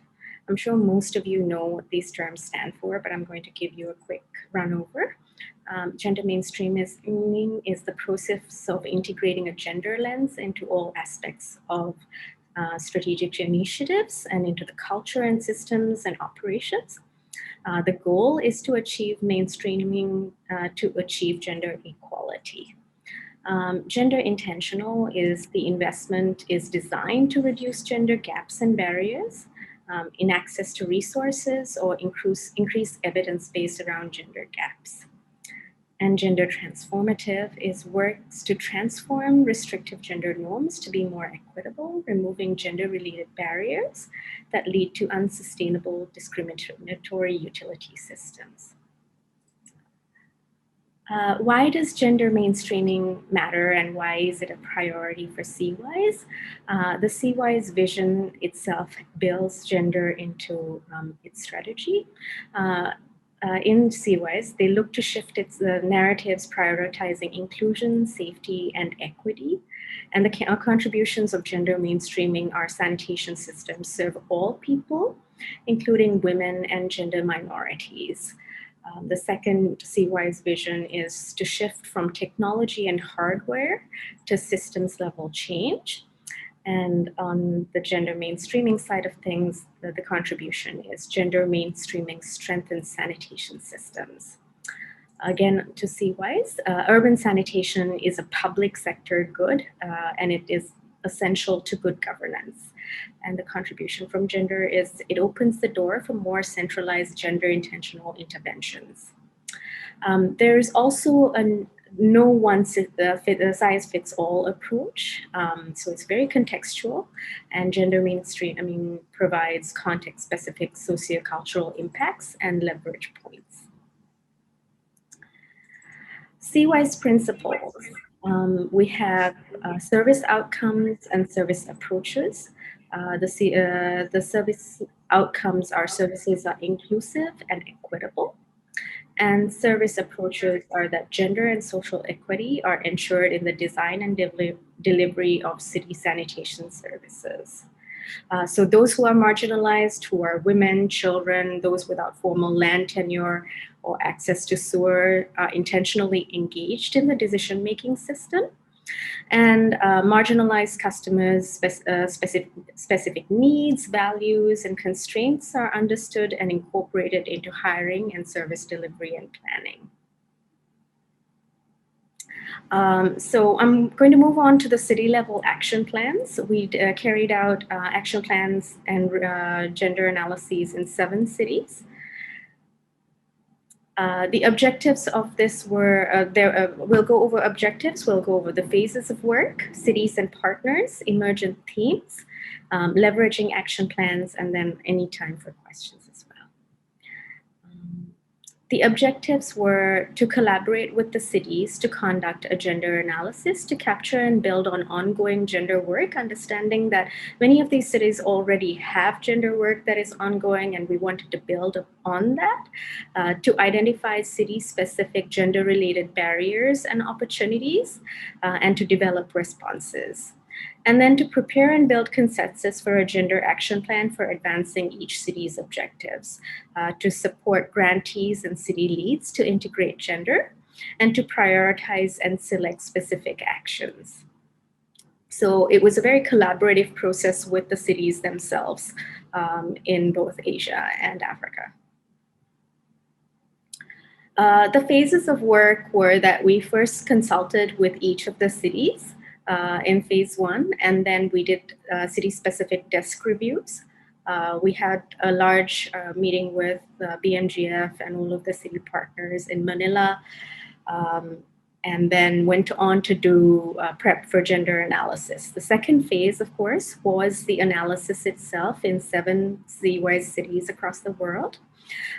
I'm sure most of you know what these terms stand for, but I'm going to give you a quick run over. Gender mainstreaming is the process of integrating a gender lens into all aspects of strategic initiatives and into the culture and systems and operations. The goal is to achieve mainstreaming to achieve gender equality. Gender intentional is the investment is designed to reduce gender gaps and barriers in access to resources or increase evidence base around gender gaps. And gender transformative is works to transform restrictive gender norms to be more equitable, removing gender-related barriers that lead to unsustainable discriminatory utility systems. Why does gender mainstreaming matter and why is it a priority for CWIS? The CWIS vision itself builds gender into its strategy. In CWIS, they look to shift its narratives prioritizing inclusion, safety, and equity. And the contributions of gender mainstreaming our sanitation systems serve all people, including women and gender minorities. The second CWIS vision is to shift from technology and hardware to systems level change. And on the gender mainstreaming side of things, the contribution is gender mainstreaming strengthens sanitation systems. Again, to CWIS, urban sanitation is a public sector good, and it is essential to good governance. And the contribution from gender is it opens the door for more centralized gender intentional interventions. There's also a no one size fits all approach. So it's very contextual, and gender mainstreaming provides context specific sociocultural impacts and leverage points. CWIS principles. We have service outcomes and service approaches. The service outcomes are services are inclusive and equitable. And service approaches are that gender and social equity are ensured in the design and delivery of city sanitation services. So those who are marginalized, who are women, children, those without formal land tenure or access to sewer are intentionally engaged in the decision-making system. And marginalized customers' specific needs, values, and constraints are understood and incorporated into hiring and service delivery and planning. So I'm going to move on to the city level action plans. We carried out action plans and gender analyses in 7 cities. The objectives of this were, we'll go over objectives, we'll go over the phases of work, cities and partners, emergent themes, leveraging action plans, and then any time for questions as well. The objectives were to collaborate with the cities to conduct a gender analysis to capture and build on ongoing gender work, understanding that many of these cities already have gender work that is ongoing, and we wanted to build on that, to identify city-specific gender-related barriers and opportunities, and to develop responses. And then to prepare and build consensus for a gender action plan for advancing each city's objectives, to support grantees and city leads to integrate gender, and to prioritize and select specific actions. So it was a very collaborative process with the cities themselves in both Asia and Africa. The phases of work were that we first consulted with each of the cities in phase 1, and then we did city-specific desk reviews. We had a large meeting with BMGF and all of the city partners in Manila, and then went on to do prep for gender analysis. The second phase, of course, was the analysis itself in 7 CWIS cities across the world.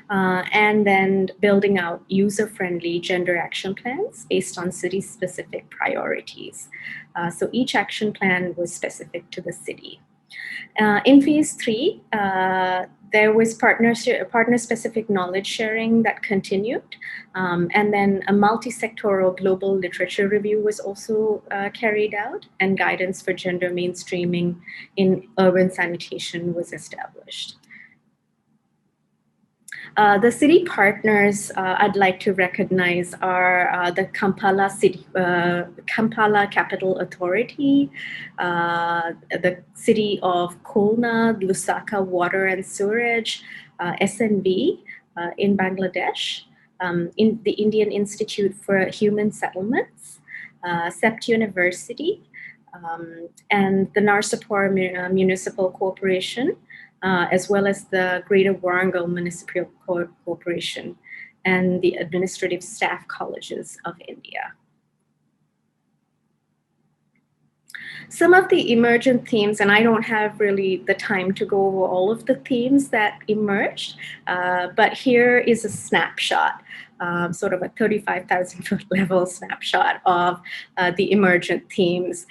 And then building out user-friendly gender action plans based on city-specific priorities. So each action plan was specific to the city. In phase 3, there was partner-specific knowledge sharing that continued. And then a multi-sectoral global literature review was also carried out, and guidance for gender mainstreaming in urban sanitation was established. The city partners I'd like to recognize are the Kampala Capital Authority, the city of Khulna, Lusaka Water and Sewerage, SNB in Bangladesh, in the Indian Institute for Human Settlements, CEPT University, and the Narsapur Municipal Corporation, as well as the Greater Warangal Municipal Corporation and the Administrative Staff Colleges of India. Some of the emergent themes, and I don't have really the time to go over all of the themes that emerged, but here is a snapshot, sort of a 35,000 foot level snapshot of the emergent themes.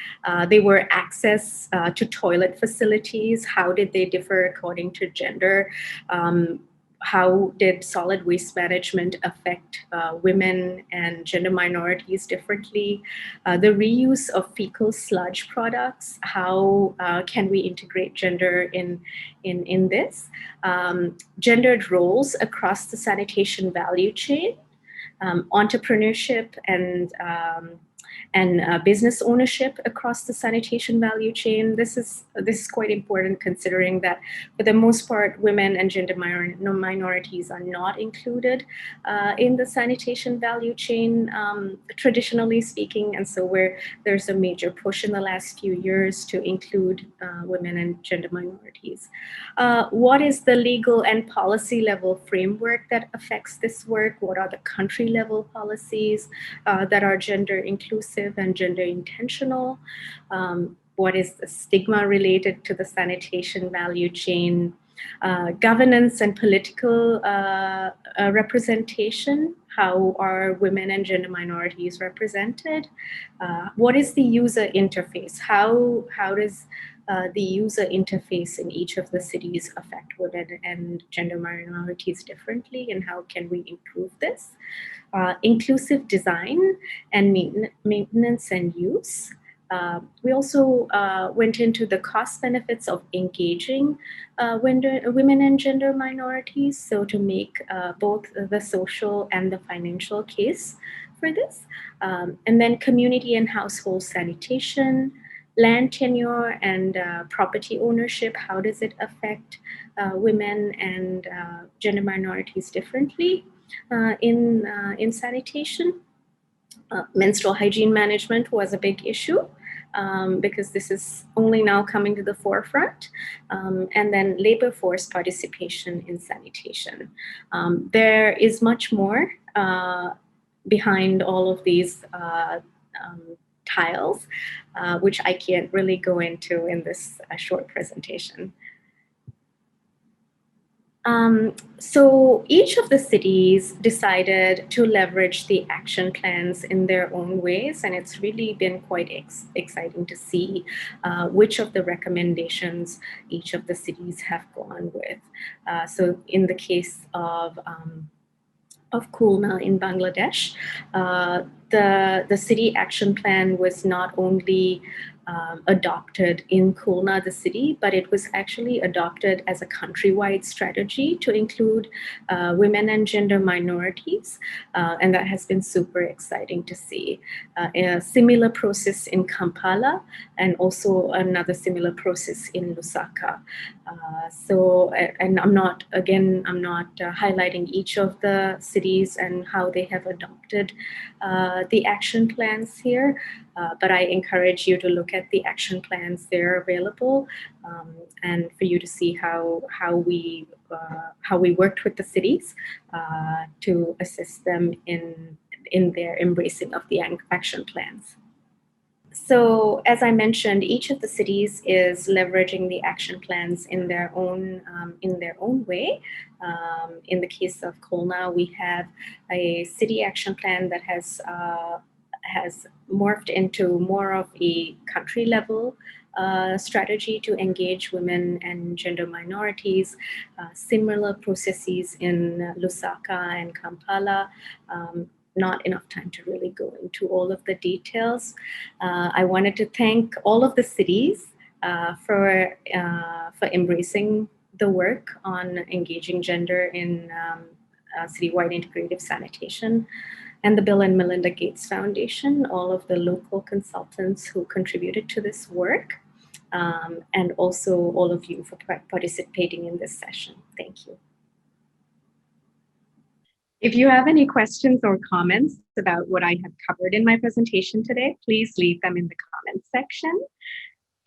They were access to toilet facilities. How did they differ according to gender? How did solid waste management affect women and gender minorities differently? The reuse of fecal sludge products, how can we integrate gender in this? Gendered roles across the sanitation value chain, entrepreneurship and business ownership across the sanitation value chain. This is quite important, considering that for the most part, women and gender minorities are not included in the sanitation value chain, traditionally speaking. And so there's a major push in the last few years to include women and gender minorities. What is the legal and policy level framework that affects this work? What are the country level policies that are gender inclusive and gender intentional? What is the stigma related to the sanitation value chain? Governance and political representation. How are women and gender minorities represented? What is the user interface? How does the user interface in each of the cities affect women and gender minorities differently, and how can we improve this? Inclusive design and maintenance and use. We also went into the cost benefits of engaging women and gender minorities, so to make both the social and the financial case for this. And then community and household sanitation, land tenure and property ownership. How does it affect women and gender minorities differently in sanitation? Menstrual hygiene management was a big issue because this is only now coming to the forefront. And then labor force participation in sanitation. There is much more behind all of these tiles, which I can't really go into in this short presentation. So each of the cities decided to leverage the action plans in their own ways, and it's really been quite exciting to see which of the recommendations each of the cities have gone with. So in the case of Khulna in Bangladesh, the city action plan was not only adopted in Khulna, the city, but it was actually adopted as a countrywide strategy to include women and gender minorities. And that has been super exciting to see. A similar process in Kampala and also another similar process in Lusaka. And I'm not highlighting each of the cities and how they have adopted the action plans here, but I encourage you to look at the action plans. They're available, and for you to see how we worked with the cities to assist them in their embracing of the action plans. So, as I mentioned, each of the cities is leveraging the action plans in their own way. In the case of Khulna, we have a city action plan that has morphed into more of a country level strategy to engage women and gender minorities. Similar processes in Lusaka and Kampala. Not enough time to really go into all of the details. I wanted to thank all of the cities for embracing the work on engaging gender in citywide integrative sanitation, and the Bill and Melinda Gates Foundation, all of the local consultants who contributed to this work, and also all of you for participating in this session. Thank you. If you have any questions or comments about what I have covered in my presentation today, please leave them in the comments section.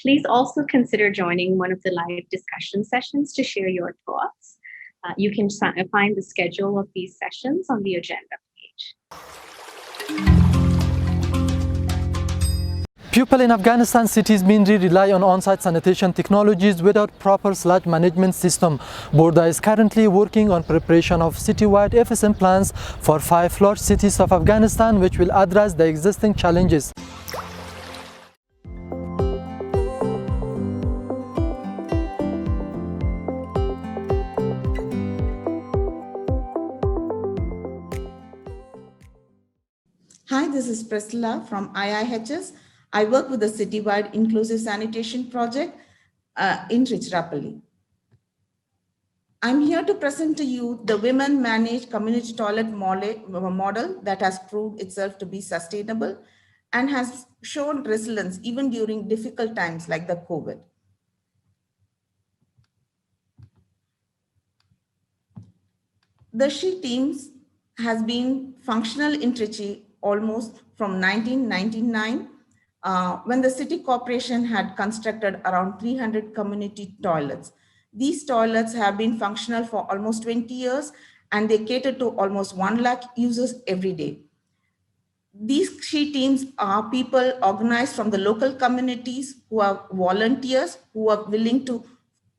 Please also consider joining one of the live discussion sessions to share your thoughts. You can find the schedule of these sessions on the agenda page. People in Afghanistan cities mainly rely on on-site sanitation technologies without proper sludge management system. Borda is currently working on preparation of citywide FSM plans for 5 large cities of Afghanistan, which will address the existing challenges. Hi, this is Priscilla from IIHS. I work with the citywide inclusive sanitation project in Tiruchirappalli. I'm here to present to you the women managed community toilet model that has proved itself to be sustainable and has shown resilience even during difficult times like the COVID. The SHE teams has been functional in Trichy almost from 1999, when the city corporation had constructed around 300 community toilets. These toilets have been functional for almost 20 years and they cater to almost 1 lakh users every day. These SHE teams are people organized from the local communities who are volunteers who are willing to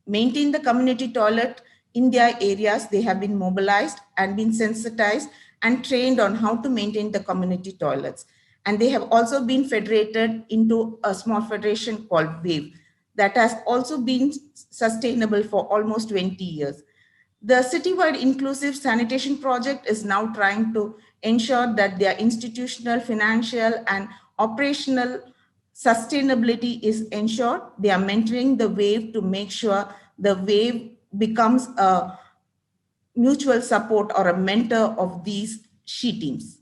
maintain the community toilet in their areas. They have been mobilized and been sensitized and trained on how to maintain the community toilets. And they have also been federated into a small federation called WAVE that has also been sustainable for almost 20 years. The citywide inclusive sanitation project is now trying to ensure that their institutional, financial, and operational sustainability is ensured. They are mentoring the WAVE to make sure the WAVE becomes a mutual support or a mentor of these SHE teams.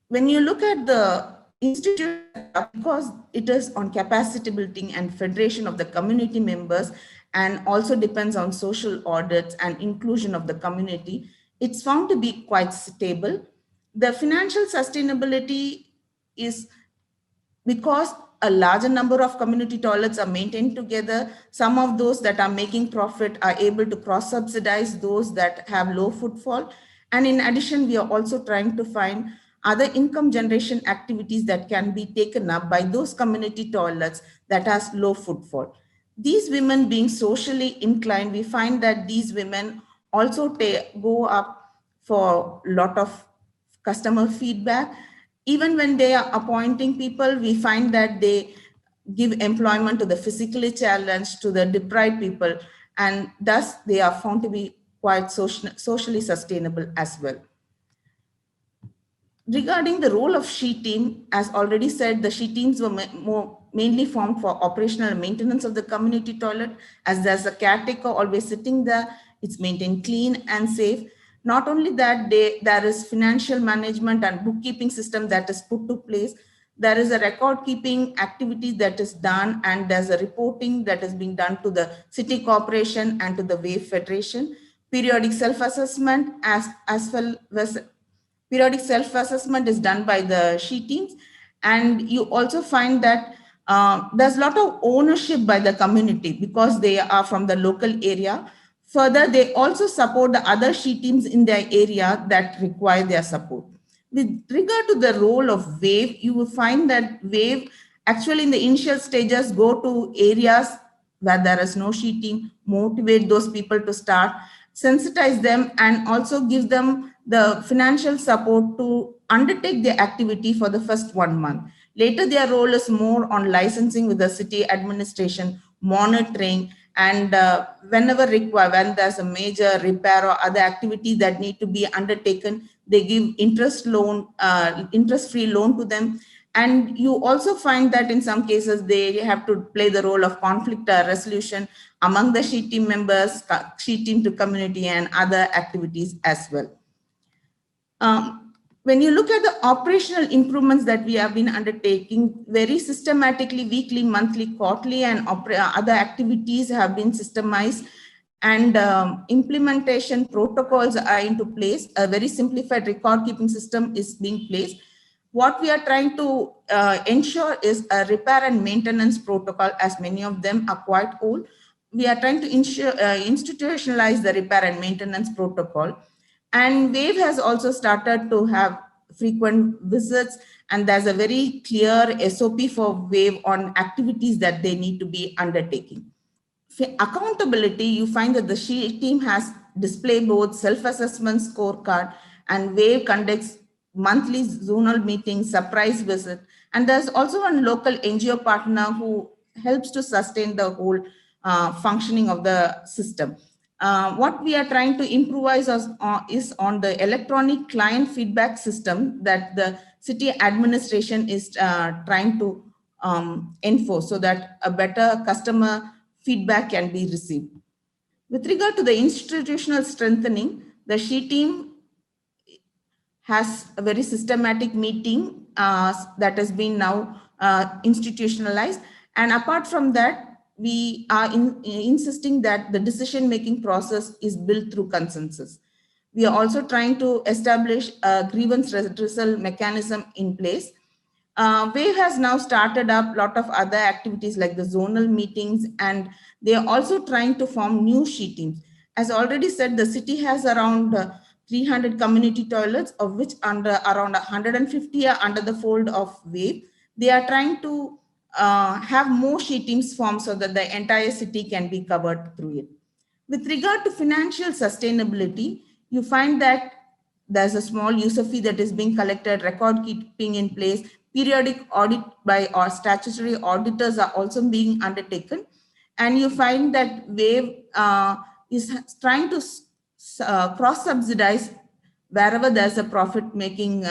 When you look at the institute, because it is on capacity building and federation of the community members and also depends on social audits and inclusion of the community, it's found to be quite stable. The financial sustainability is because a larger number of community toilets are maintained together. Some of those that are making profit are able to cross-subsidize those that have low footfall. And in addition, we are also trying to find other income generation activities that can be taken up by those community toilets that has low footfall. These women being socially inclined, we find that these women also go up for a lot of customer feedback. Even when they are appointing people, we find that they give employment to the physically challenged, to the deprived people, and thus they are found to be quite socially sustainable as well. Regarding the role of SHE team, as already said, the SHE teams were mainly formed for operational and maintenance of the community toilet, as there's a caretaker always sitting there. It's maintained clean and safe. Not only that, there is financial management and bookkeeping system that is put to place. There is a record keeping activity that is done, and there's a reporting that is being done to the city corporation and to the WAVE Federation. Periodic self-assessment as well as periodic self-assessment is done by the SHE teams. And you also find that there's a lot of ownership by the community because they are from the local area. Further, they also support the other SHE teams in their area that require their support. With regard to the role of WAVE, you will find that WAVE actually in the initial stages go to areas where there is no SHE team, motivate those people to start, sensitize them, and also give them the financial support to undertake their activity for the first 1 month. Later, their role is more on licensing with the city administration, monitoring, and whenever required, when there's a major repair or other activity that need to be undertaken, they give interest-free loan to them. And you also find that in some cases, they have to play the role of conflict resolution among the SHE team members, SHE team to community, and other activities as well. When you look at the operational improvements that we have been undertaking, very systematically, weekly, monthly, quarterly, and other activities have been systemized, and implementation protocols are into place. A very simplified record keeping system is being placed. What we are trying to ensure is a repair and maintenance protocol, as many of them are quite old. We are trying to institutionalize the repair and maintenance protocol. And WAVE has also started to have frequent visits, and there's a very clear SOP for WAVE on activities that they need to be undertaking. For accountability, you find that the SHE team has display boards, self-assessment scorecard, and WAVE conducts monthly zonal meetings, surprise visit. And there's also one local NGO partner who helps to sustain the whole functioning of the system. What we are trying to improvise is on the electronic client feedback system that the city administration is trying to enforce, so that a better customer feedback can be received. With regard to the institutional strengthening, the SHE team has a very systematic meeting that has been now institutionalized. And apart from that, we are insisting that the decision-making process is built through consensus. We are also trying to establish a grievance redressal mechanism in place. WAVE has now started up a lot of other activities like the zonal meetings, and they are also trying to form new SHE teams. As already said, the city has around 300 community toilets, of which around 150 are under the fold of WAVE. They are trying to have more SHE teams formed so that the entire city can be covered through it. With regard to financial sustainability, you find that there's a small user fee that is being collected, record keeping in place, periodic audit by our statutory auditors are also being undertaken. And you find that WAVE is trying to cross-subsidize wherever there's a profit-making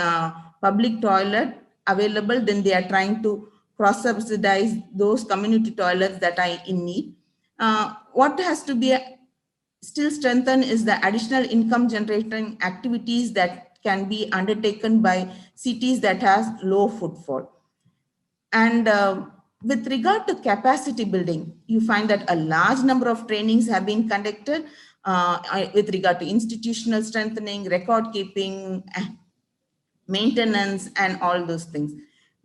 public toilet available, then they are trying to cross-subsidize those community toilets that are in need. What has to be still strengthened is the additional income generating activities that can be undertaken by cities that has low footfall. And with regard to capacity building, you find that a large number of trainings have been conducted with regard to institutional strengthening, record keeping, maintenance, and all those things.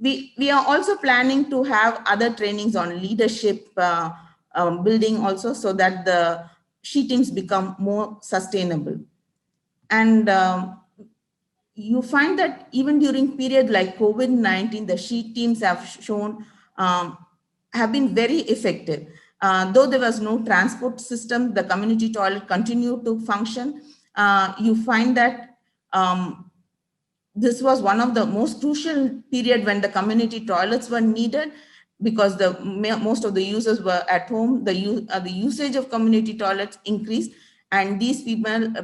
We are also planning to have other trainings on leadership building also, so that the SHE teams become more sustainable. And you find that even during period like COVID-19, the SHE teams have shown, have been very effective. Though there was no transport system, the community toilet continued to function. You find that this was one of the most crucial period when the community toilets were needed, because most of the users were at home. The usage of community toilets increased, and these people,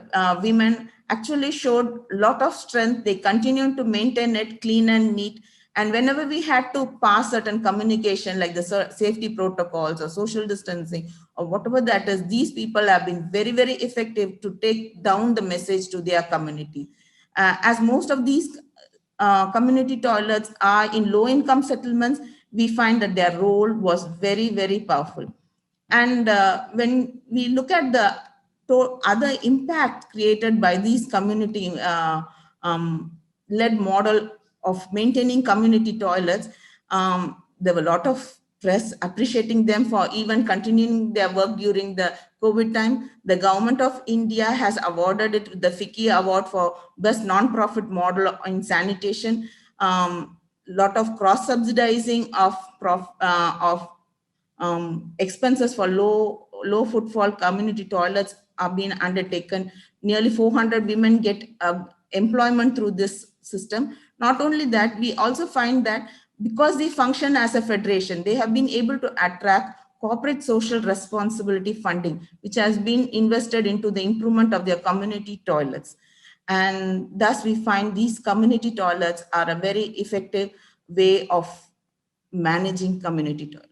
women actually showed a lot of strength. They continued to maintain it clean and neat. And whenever we had to pass certain communication, like the safety protocols or social distancing or whatever that is, these people have been very, very effective to take down the message to their community. As most of these community toilets are in low-income settlements, we find that their role was very, very powerful. And when we look at the other impact created by these community-led model of maintaining community toilets, there were a lot of press appreciating them for even continuing their work during the COVID time. The government of India has awarded it the FICCI award for best non-profit model in sanitation. Lot of cross-subsidizing of expenses for low footfall community toilets are being undertaken. Nearly 400 women get employment through this system. Not only that, we also find that because they function as a federation, they have been able to attract corporate social responsibility funding, which has been invested into the improvement of their community toilets. And thus we find these community toilets are a very effective way of managing community toilets.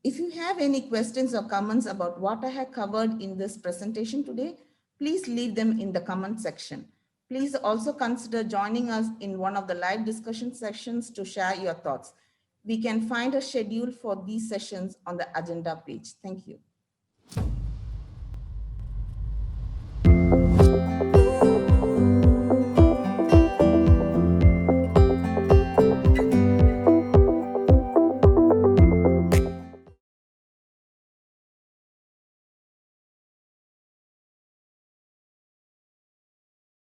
If you have any questions or comments about what I have covered in this presentation today, please leave them in the comment section. Please also consider joining us in one of the live discussion sessions to share your thoughts. We can find a schedule for these sessions on the agenda page. Thank you.